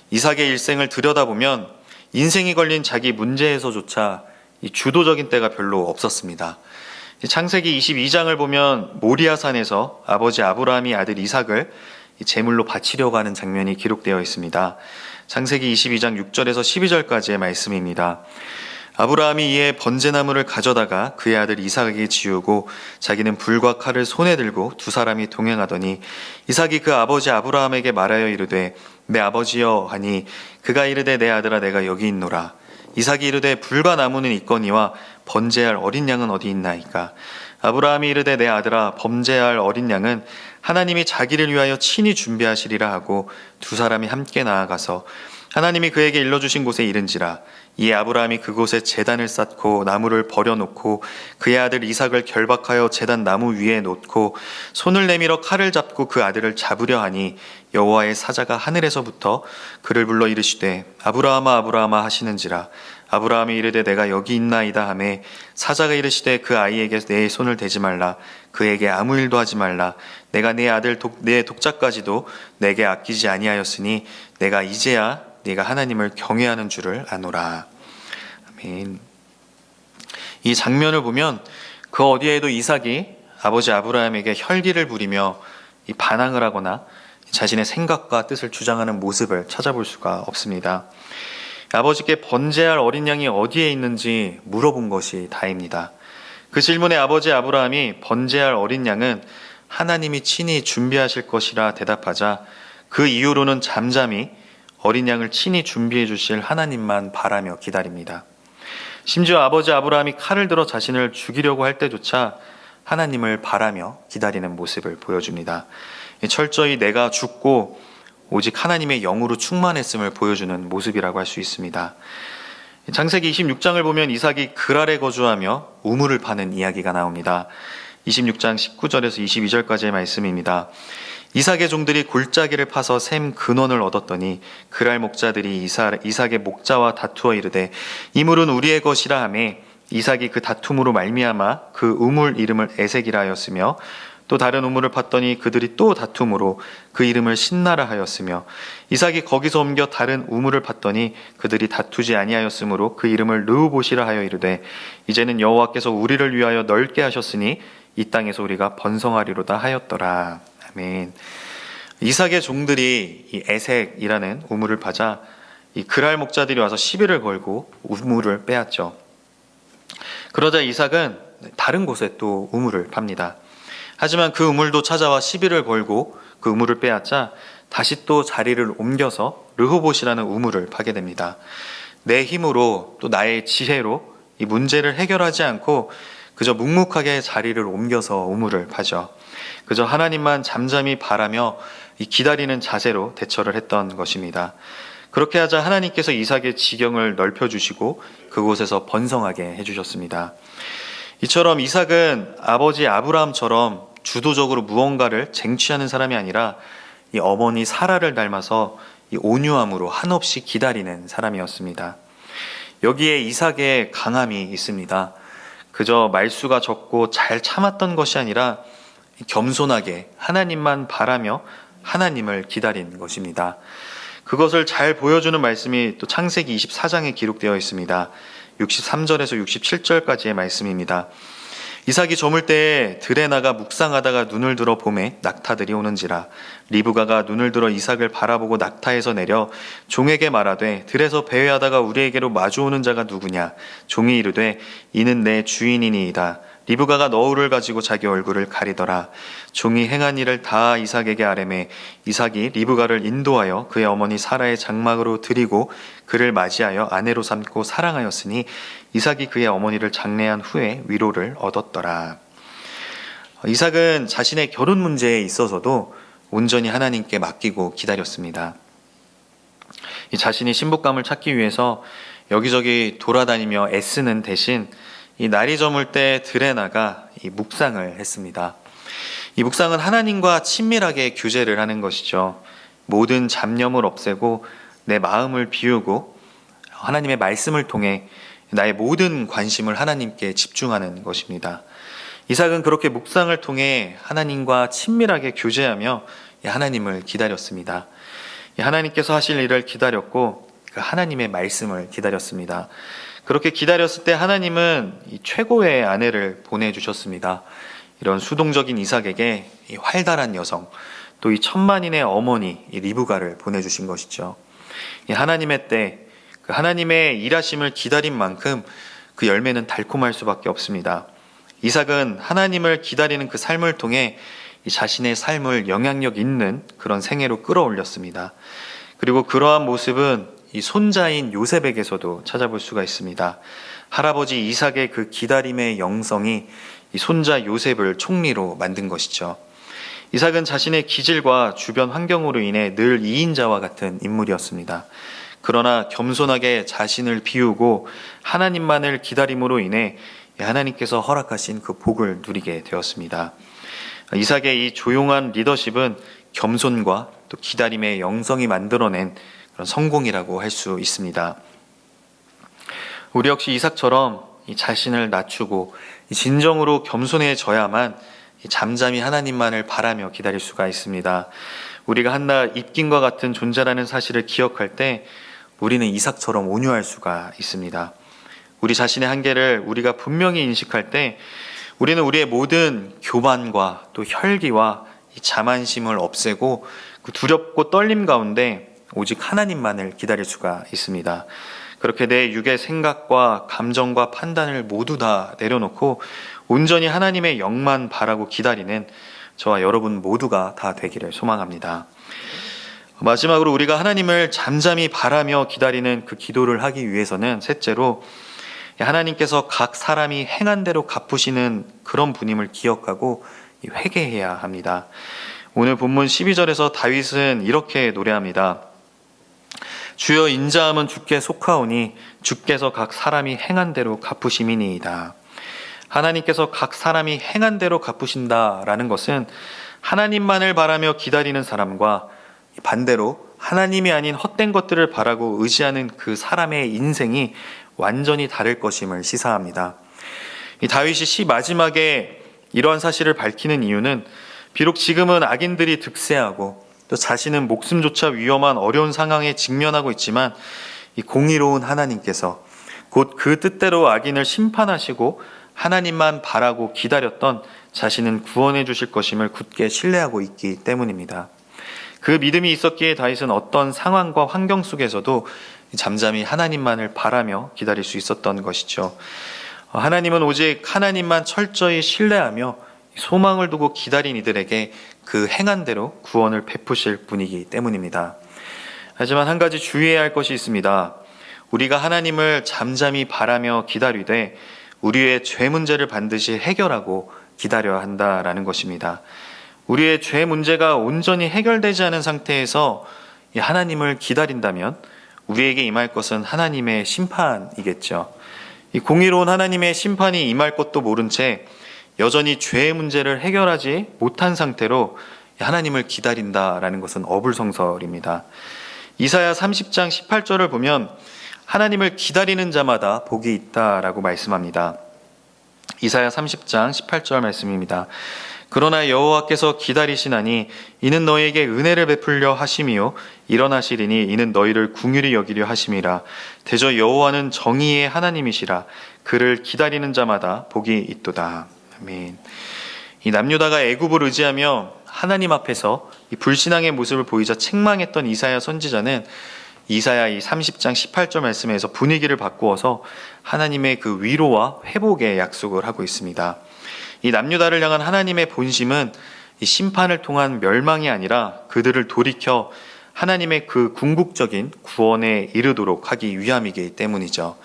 Speaker 1: 이삭의 일생을 들여다보면 인생이 걸린 자기 문제에서조차 이 주도적인 때가 별로 없었습니다. 창세기 22장을 보면 모리아산에서 아버지 아브라함이 아들 이삭을 제물로 바치려고 하는 장면이 기록되어 있습니다. 창세기 22장 6절에서 12절까지의 말씀입니다. 아브라함이 이에 번제나무를 가져다가 그의 아들 이삭에게 지우고 자기는 불과 칼을 손에 들고 두 사람이 동행하더니 이삭이 그 아버지 아브라함에게 말하여 이르되 내 아버지여 하니 그가 이르되 내 아들아 내가 여기 있노라. 이삭이 이르되 불과 나무는 있거니와 번제할 어린 양은 어디 있나이까. 아브라함이 이르되 내 아들아 번제할 어린 양은 하나님이 자기를 위하여 친히 준비하시리라 하고 두 사람이 함께 나아가서 하나님이 그에게 일러주신 곳에 이른지라. 이에 아브라함이 그곳에 제단을 쌓고 나무를 버려놓고 그의 아들 이삭을 결박하여 제단 나무 위에 놓고 손을 내밀어 칼을 잡고 그 아들을 잡으려 하니 여호와의 사자가 하늘에서부터 그를 불러 이르시되 아브라함아 아브라함아 하시는지라. 아브라함이 이르되 내가 여기 있나이다 하매 사자가 이르시되 그 아이에게 내 손을 대지 말라. 그에게 아무 일도 하지 말라. 내가 내 아들 내 독자까지도 내게 아끼지 아니하였으니 내가 이제야 네가 하나님을 경외하는 줄을 아노라. 아멘. 이 장면을 보면 그 어디에도 이삭이 아버지 아브라함에게 혈기를 부리며 이 반항을 하거나 자신의 생각과 뜻을 주장하는 모습을 찾아볼 수가 없습니다. 아버지께 번제할 어린 양이 어디에 있는지 물어본 것이 다입니다. 그 질문에 아버지 아브라함이 번제할 어린 양은 하나님이 친히 준비하실 것이라 대답하자 그 이후로는 잠잠히 어린 양을 친히 준비해 주실 하나님만 바라며 기다립니다. 심지어 아버지 아브라함이 칼을 들어 자신을 죽이려고 할 때조차 하나님을 바라며 기다리는 모습을 보여줍니다. 철저히 내가 죽고 오직 하나님의 영으로 충만했음을 보여주는 모습이라고 할 수 있습니다. 창세기 26장을 보면 이삭이 그랄에 거주하며 우물을 파는 이야기가 나옵니다. 26장 19절에서 22절까지의 말씀입니다. 이삭의 종들이 골짜기를 파서 샘 근원을 얻었더니 그랄 목자들이 이삭의 목자와 다투어 이르되 이 물은 우리의 것이라 하매 이삭이 그 다툼으로 말미암아 그 우물 이름을 에색이라 하였으며 또 다른 우물을 팠더니 그들이 또 다툼으로 그 이름을 신나라 하였으며 이삭이 거기서 옮겨 다른 우물을 팠더니 그들이 다투지 아니하였으므로 그 이름을 르우봇이라 하여 이르되 이제는 여호와께서 우리를 위하여 넓게 하셨으니 이 땅에서 우리가 번성하리로다 하였더라. 아멘. 이삭의 종들이 이 에색이라는 우물을 파자 이 그랄 목자들이 와서 시비를 걸고 우물을 빼앗죠. 그러자 이삭은 다른 곳에 또 우물을 팝니다. 하지만 그 우물도 찾아와 시비를 걸고 그 우물을 빼앗자 다시 또 자리를 옮겨서 르호봇이라는 우물을 파게 됩니다. 내 힘으로 또 나의 지혜로 이 문제를 해결하지 않고 그저 묵묵하게 자리를 옮겨서 우물을 파죠. 그저 하나님만 잠잠히 바라며 이 기다리는 자세로 대처를 했던 것입니다. 그렇게 하자 하나님께서 이삭의 지경을 넓혀주시고 그곳에서 번성하게 해주셨습니다. 이처럼 이삭은 아버지 아브라함처럼 주도적으로 무언가를 쟁취하는 사람이 아니라 이 어머니 사라를 닮아서 이 온유함으로 한없이 기다리는 사람이었습니다. 여기에 이삭의 강함이 있습니다. 그저 말수가 적고 잘 참았던 것이 아니라 겸손하게 하나님만 바라며 하나님을 기다린 것입니다. 그것을 잘 보여주는 말씀이 또 창세기 24장에 기록되어 있습니다. 63절에서 67절까지의 말씀입니다. 이삭이 저물 때에 들에 나가 묵상하다가 눈을 들어 보매 낙타들이 오는지라. 리브가가 눈을 들어 이삭을 바라보고 낙타에서 내려 종에게 말하되 들에서 배회하다가 우리에게로 마주오는 자가 누구냐. 종이 이르되 이는 내 주인이니이다. 리브가가 너울을 가지고 자기 얼굴을 가리더라. 종이 행한 일을 다 이삭에게 아뢰매 이삭이 리브가를 인도하여 그의 어머니 사라의 장막으로 들이고 그를 맞이하여 아내로 삼고 사랑하였으니 이삭이 그의 어머니를 장례한 후에 위로를 얻었더라. 이삭은 자신의 결혼 문제에 있어서도 온전히 하나님께 맡기고 기다렸습니다. 자신이 신부감을 찾기 위해서 여기저기 돌아다니며 애쓰는 대신 이 날이 저물 때 들에 나가 이 묵상을 했습니다. 이 묵상은 하나님과 친밀하게 교제를 하는 것이죠. 모든 잡념을 없애고 내 마음을 비우고 하나님의 말씀을 통해 나의 모든 관심을 하나님께 집중하는 것입니다. 이삭은 그렇게 묵상을 통해 하나님과 친밀하게 교제하며 하나님을 기다렸습니다. 하나님께서 하실 일을 기다렸고 하나님의 말씀을 기다렸습니다. 그렇게 기다렸을 때 하나님은 최고의 아내를 보내주셨습니다. 이런 수동적인 이삭에게 이 활달한 여성, 또 이 천만인의 어머니 이 리브가를 보내주신 것이죠. 이 하나님의 때, 그 하나님의 일하심을 기다린 만큼 그 열매는 달콤할 수밖에 없습니다. 이삭은 하나님을 기다리는 그 삶을 통해 이 자신의 삶을 영향력 있는 그런 생애로 끌어올렸습니다. 그리고 그러한 모습은 이 손자인 요셉에게서도 찾아볼 수가 있습니다. 할아버지 이삭의 그 기다림의 영성이 이 손자 요셉을 총리로 만든 것이죠. 이삭은 자신의 기질과 주변 환경으로 인해 늘 이인자와 같은 인물이었습니다. 그러나 겸손하게 자신을 비우고 하나님만을 기다림으로 인해 하나님께서 허락하신 그 복을 누리게 되었습니다. 이삭의 이 조용한 리더십은 겸손과 또 기다림의 영성이 만들어낸 그런 성공이라고 할 수 있습니다. 우리 역시 이삭처럼 이 자신을 낮추고 진정으로 겸손해져야만 잠잠히 하나님만을 바라며 기다릴 수가 있습니다. 우리가 한낱 입김과 같은 존재라는 사실을 기억할 때 우리는 이삭처럼 온유할 수가 있습니다. 우리 자신의 한계를 우리가 분명히 인식할 때 우리는 우리의 모든 교만과 또 혈기와 이 자만심을 없애고 그 두렵고 떨림 가운데 오직 하나님만을 기다릴 수가 있습니다. 그렇게 내 육의 생각과 감정과 판단을 모두 다 내려놓고 온전히 하나님의 영만 바라고 기다리는 저와 여러분 모두가 다 되기를 소망합니다. 마지막으로 우리가 하나님을 잠잠히 바라며 기다리는 그 기도를 하기 위해서는 셋째로 하나님께서 각 사람이 행한 대로 갚으시는 그런 분임을 기억하고 회개해야 합니다. 오늘 본문 12절에서 다윗은 이렇게 노래합니다. 주여 인자함은 주께 속하오니 주께서 각 사람이 행한 대로 갚으심이니이다. 하나님께서 각 사람이 행한 대로 갚으신다라는 것은 하나님만을 바라며 기다리는 사람과 반대로 하나님이 아닌 헛된 것들을 바라고 의지하는 그 사람의 인생이 완전히 다를 것임을 시사합니다. 이 다윗이 시 마지막에 이러한 사실을 밝히는 이유는 비록 지금은 악인들이 득세하고 또 자신은 목숨조차 위험한 어려운 상황에 직면하고 있지만 이 공의로운 하나님께서 곧 그 뜻대로 악인을 심판하시고 하나님만 바라고 기다렸던 자신은 구원해 주실 것임을 굳게 신뢰하고 있기 때문입니다. 그 믿음이 있었기에 다윗은 어떤 상황과 환경 속에서도 잠잠히 하나님만을 바라며 기다릴 수 있었던 것이죠. 하나님은 오직 하나님만 철저히 신뢰하며 소망을 두고 기다린 이들에게 그 행한 대로 구원을 베푸실 분이기 때문입니다. 하지만 한 가지 주의해야 할 것이 있습니다. 우리가 하나님을 잠잠히 바라며 기다리되 우리의 죄 문제를 반드시 해결하고 기다려야 한다라는 것입니다. 우리의 죄 문제가 온전히 해결되지 않은 상태에서 하나님을 기다린다면 우리에게 임할 것은 하나님의 심판이겠죠. 이 공의로운 하나님의 심판이 임할 것도 모른 채 여전히 죄의 문제를 해결하지 못한 상태로 하나님을 기다린다라는 것은 어불성설입니다. 이사야 30장 18절을 보면 하나님을 기다리는 자마다 복이 있다라고 말씀합니다. 이사야 30장 18절 말씀입니다. 그러나 여호와께서 기다리시나니 이는 너희에게 은혜를 베풀려 하심이요 일어나시리니 이는 너희를 긍휼히 여기려 하심이라. 대저 여호와는 정의의 하나님이시라. 그를 기다리는 자마다 복이 있도다. 아멘. 이 남유다가 애굽을 의지하며 하나님 앞에서 이 불신앙의 모습을 보이자 책망했던 이사야 선지자는 이사야 이 30장 18절 말씀에서 분위기를 바꾸어서 하나님의 그 위로와 회복의 약속을 하고 있습니다. 이 남유다를 향한 하나님의 본심은 이 심판을 통한 멸망이 아니라 그들을 돌이켜 하나님의 그 궁극적인 구원에 이르도록 하기 위함이기 때문이죠.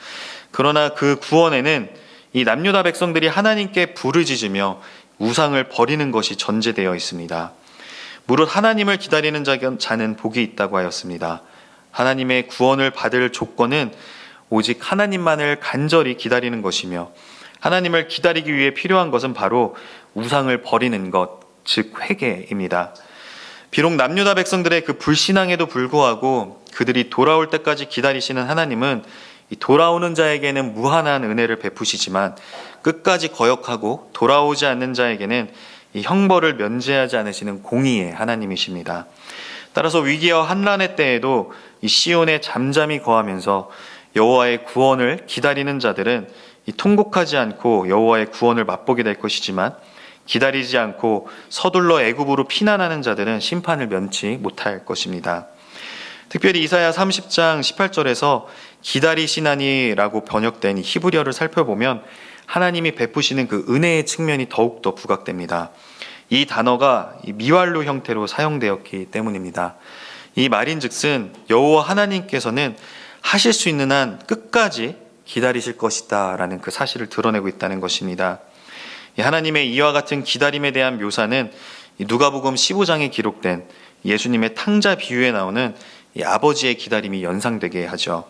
Speaker 1: 그러나 그 구원에는 이 남유다 백성들이 하나님께 부르짖으며 우상을 버리는 것이 전제되어 있습니다. 무릇 하나님을 기다리는 자는 복이 있다고 하였습니다. 하나님의 구원을 받을 조건은 오직 하나님만을 간절히 기다리는 것이며 하나님을 기다리기 위해 필요한 것은 바로 우상을 버리는 것, 즉 회개입니다. 비록 남유다 백성들의 그 불신앙에도 불구하고 그들이 돌아올 때까지 기다리시는 하나님은 이 돌아오는 자에게는 무한한 은혜를 베푸시지만 끝까지 거역하고 돌아오지 않는 자에게는 이 형벌을 면제하지 않으시는 공의의 하나님이십니다. 따라서 위기와 환난의 때에도 이 시온에 잠잠히 거하면서 여호와의 구원을 기다리는 자들은 이 통곡하지 않고 여호와의 구원을 맛보게 될 것이지만 기다리지 않고 서둘러 애굽으로 피난하는 자들은 심판을 면치 못할 것입니다. 특별히 이사야 30장 18절에서 기다리시나니라고 번역된 히브리어를 살펴보면 하나님이 베푸시는 그 은혜의 측면이 더욱더 부각됩니다. 이 단어가 미왈로 형태로 사용되었기 때문입니다. 이 말인즉슨 여호와 하나님께서는 하실 수 있는 한 끝까지 기다리실 것이다 라는 그 사실을 드러내고 있다는 것입니다. 하나님의 이와 같은 기다림에 대한 묘사는 누가복음 15장에 기록된 예수님의 탕자 비유에 나오는 아버지의 기다림이 연상되게 하죠.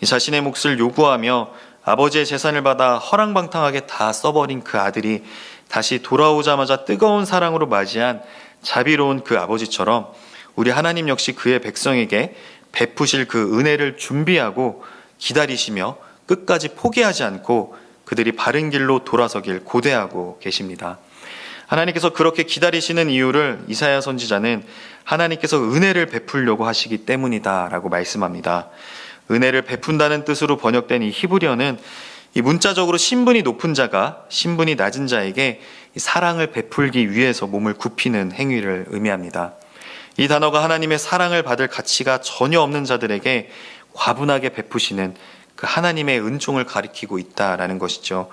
Speaker 1: 자신의 몫을 요구하며 아버지의 재산을 받아 허랑방탕하게 다 써버린 그 아들이 다시 돌아오자마자 뜨거운 사랑으로 맞이한 자비로운 그 아버지처럼 우리 하나님 역시 그의 백성에게 베푸실 그 은혜를 준비하고 기다리시며 끝까지 포기하지 않고 그들이 바른 길로 돌아서길 고대하고 계십니다. 하나님께서 그렇게 기다리시는 이유를 이사야 선지자는 하나님께서 은혜를 베풀려고 하시기 때문이다 라고 말씀합니다. 은혜를 베푼다는 뜻으로 번역된 이 히브리어는 이 문자적으로 신분이 높은 자가 신분이 낮은 자에게 사랑을 베풀기 위해서 몸을 굽히는 행위를 의미합니다. 이 단어가 하나님의 사랑을 받을 가치가 전혀 없는 자들에게 과분하게 베푸시는 그 하나님의 은총을 가리키고 있다라는 것이죠.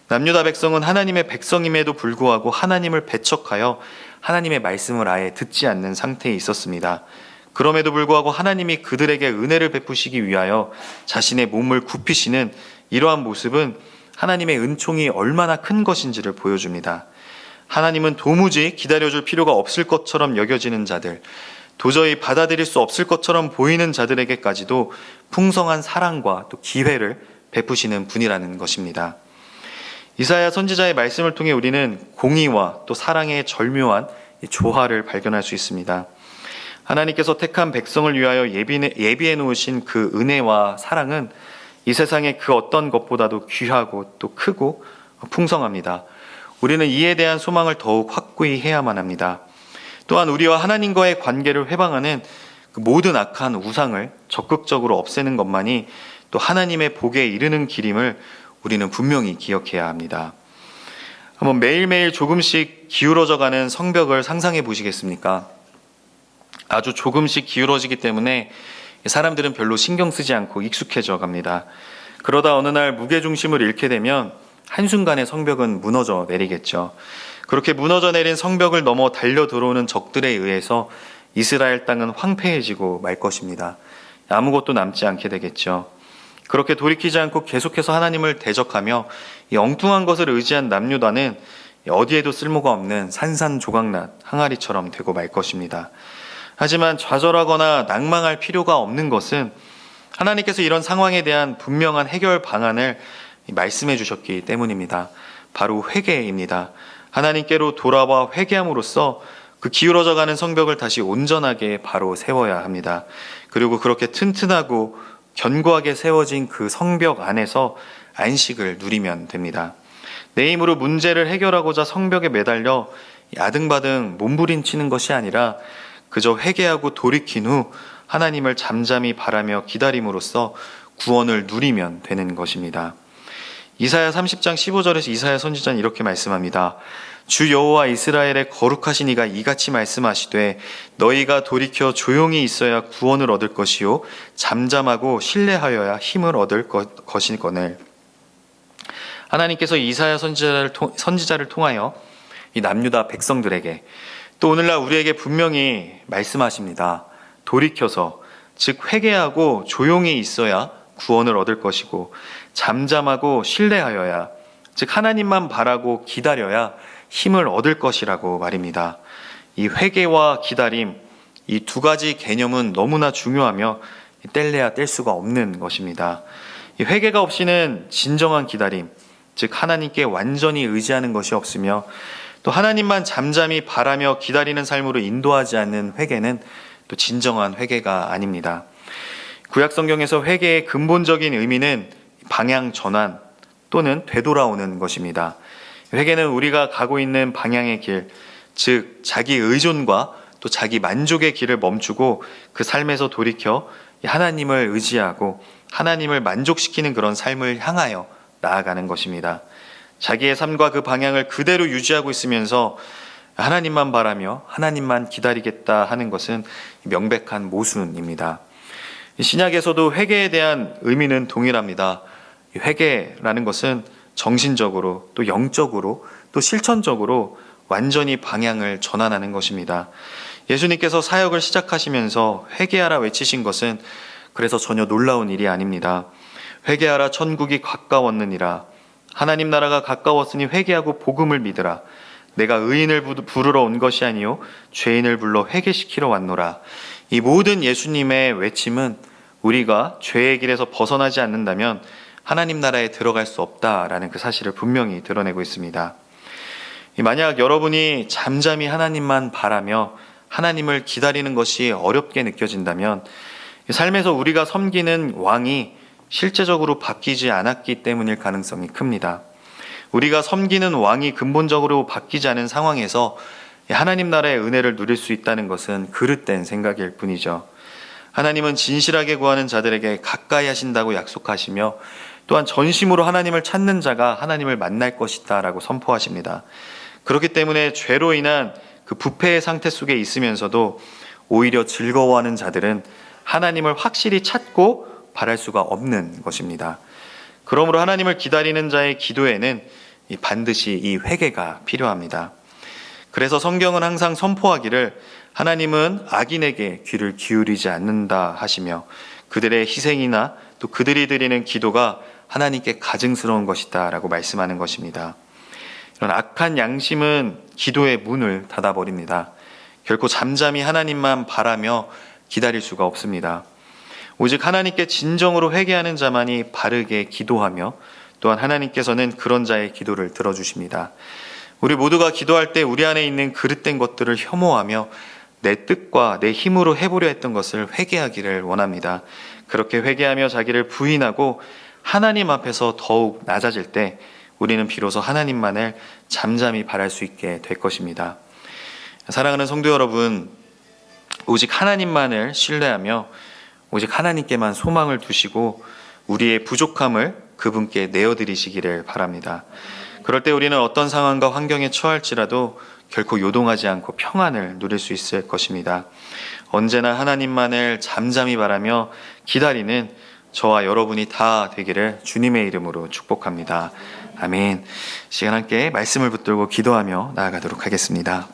Speaker 1: 남유다 백성은 하나님의 백성임에도 불구하고 하나님을 배척하여 하나님의 말씀을 아예 듣지 않는 상태에 있었습니다. 그럼에도 불구하고 하나님이 그들에게 은혜를 베푸시기 위하여 자신의 몸을 굽히시는 이러한 모습은 하나님의 은총이 얼마나 큰 것인지를 보여줍니다. 하나님은 도무지 기다려줄 필요가 없을 것처럼 여겨지는 자들, 도저히 받아들일 수 없을 것처럼 보이는 자들에게까지도 풍성한 사랑과 또 기회를 베푸시는 분이라는 것입니다. 이사야 선지자의 말씀을 통해 우리는 공의와 또 사랑의 절묘한 조화를 발견할 수 있습니다. 하나님께서 택한 백성을 위하여 예비해 놓으신 그 은혜와 사랑은 이 세상의 그 어떤 것보다도 귀하고 또 크고 풍성합니다. 우리는 이에 대한 소망을 더욱 확고히 해야만 합니다. 또한 우리와 하나님과의 관계를 회방하는 그 모든 악한 우상을 적극적으로 없애는 것만이 또 하나님의 복에 이르는 길임을 우리는 분명히 기억해야 합니다. 한번 매일매일 조금씩 기울어져가는 성벽을 상상해 보시겠습니까? 아주 조금씩 기울어지기 때문에 사람들은 별로 신경 쓰지 않고 익숙해져 갑니다. 그러다 어느 날 무게중심을 잃게 되면 한순간에 성벽은 무너져 내리겠죠. 그렇게 무너져 내린 성벽을 넘어 달려 들어오는 적들에 의해서 이스라엘 땅은 황폐해지고 말 것입니다. 아무것도 남지 않게 되겠죠. 그렇게 돌이키지 않고 계속해서 하나님을 대적하며 이 엉뚱한 것을 의지한 남유다는 어디에도 쓸모가 없는 산산조각난 항아리처럼 되고 말 것입니다. 하지만 좌절하거나 낭망할 필요가 없는 것은 하나님께서 이런 상황에 대한 분명한 해결 방안을 말씀해 주셨기 때문입니다. 바로 회개입니다. 하나님께로 돌아와 회개함으로써 그 기울어져가는 성벽을 다시 온전하게 바로 세워야 합니다. 그리고 그렇게 튼튼하고 견고하게 세워진 그 성벽 안에서 안식을 누리면 됩니다. 내 힘으로 문제를 해결하고자 성벽에 매달려 아등바등 몸부림치는 것이 아니라 그저 회개하고 돌이킨 후 하나님을 잠잠히 바라며 기다림으로써 구원을 누리면 되는 것입니다. 이사야 30장 15절에서 이사야 선지자는 이렇게 말씀합니다. 주 여호와 이스라엘의 거룩하신 이가 이같이 말씀하시되 너희가 돌이켜 조용히 있어야 구원을 얻을 것이요 잠잠하고 신뢰하여야 힘을 얻을 것이거늘. 하나님께서 이사야 선지자를 통하여 이 남유다 백성들에게 또 오늘날 우리에게 분명히 말씀하십니다. 돌이켜서 즉 회개하고 조용히 있어야 구원을 얻을 것이고 잠잠하고 신뢰하여야 즉 하나님만 바라고 기다려야 힘을 얻을 것이라고 말입니다. 이 회개와 기다림, 이 두 가지 개념은 너무나 중요하며 뗄래야 뗄 수가 없는 것입니다. 이 회개가 없이는 진정한 기다림, 즉 하나님께 완전히 의지하는 것이 없으며 또 하나님만 잠잠히 바라며 기다리는 삶으로 인도하지 않는 회개는 또 진정한 회개가 아닙니다. 구약 성경에서 회개의 근본적인 의미는 방향 전환 또는 되돌아오는 것입니다. 회개는 우리가 가고 있는 방향의 길, 즉 자기 의존과 또 자기 만족의 길을 멈추고 그 삶에서 돌이켜 하나님을 의지하고 하나님을 만족시키는 그런 삶을 향하여 나아가는 것입니다. 자기의 삶과 그 방향을 그대로 유지하고 있으면서 하나님만 바라며 하나님만 기다리겠다 하는 것은 명백한 모순입니다. 신약에서도 회개에 대한 의미는 동일합니다. 회개라는 것은 정신적으로 또 영적으로 또 실천적으로 완전히 방향을 전환하는 것입니다. 예수님께서 사역을 시작하시면서 회개하라 외치신 것은 그래서 전혀 놀라운 일이 아닙니다. 회개하라 천국이 가까웠느니라. 하나님 나라가 가까웠으니 회개하고 복음을 믿으라. 내가 의인을 부르러 온 것이 아니요 죄인을 불러 회개시키러 왔노라. 이 모든 예수님의 외침은 우리가 죄의 길에서 벗어나지 않는다면 하나님 나라에 들어갈 수 없다라는 그 사실을 분명히 드러내고 있습니다. 만약 여러분이 잠잠히 하나님만 바라며 하나님을 기다리는 것이 어렵게 느껴진다면 삶에서 우리가 섬기는 왕이 실제적으로 바뀌지 않았기 때문일 가능성이 큽니다. 우리가 섬기는 왕이 근본적으로 바뀌지 않은 상황에서 하나님 나라의 은혜를 누릴 수 있다는 것은 그릇된 생각일 뿐이죠. 하나님은 진실하게 구하는 자들에게 가까이 하신다고 약속하시며 또한 전심으로 하나님을 찾는 자가 하나님을 만날 것이다 라고 선포하십니다. 그렇기 때문에 죄로 인한 그 부패의 상태 속에 있으면서도 오히려 즐거워하는 자들은 하나님을 확실히 찾고 바랄 수가 없는 것입니다. 그러므로 하나님을 기다리는 자의 기도에는 반드시 이 회개가 필요합니다. 그래서 성경은 항상 선포하기를 하나님은 악인에게 귀를 기울이지 않는다 하시며 그들의 희생이나 또 그들이 드리는 기도가 하나님께 가증스러운 것이다 라고 말씀하는 것입니다. 이런 악한 양심은 기도의 문을 닫아버립니다. 결코 잠잠히 하나님만 바라며 기다릴 수가 없습니다. 오직 하나님께 진정으로 회개하는 자만이 바르게 기도하며 또한 하나님께서는 그런 자의 기도를 들어주십니다. 우리 모두가 기도할 때 우리 안에 있는 그릇된 것들을 혐오하며 내 뜻과 내 힘으로 해보려 했던 것을 회개하기를 원합니다. 그렇게 회개하며 자기를 부인하고 하나님 앞에서 더욱 낮아질 때 우리는 비로소 하나님만을 잠잠히 바랄 수 있게 될 것입니다. 사랑하는 성도 여러분, 오직 하나님만을 신뢰하며 오직 하나님께만 소망을 두시고 우리의 부족함을 그분께 내어드리시기를 바랍니다. 그럴 때 우리는 어떤 상황과 환경에 처할지라도 결코 요동하지 않고 평안을 누릴 수 있을 것입니다. 언제나 하나님만을 잠잠히 바라며 기다리는 저와 여러분이 다 되기를 주님의 이름으로 축복합니다. 아멘. 시간 함께 말씀을 붙들고 기도하며 나아가도록 하겠습니다.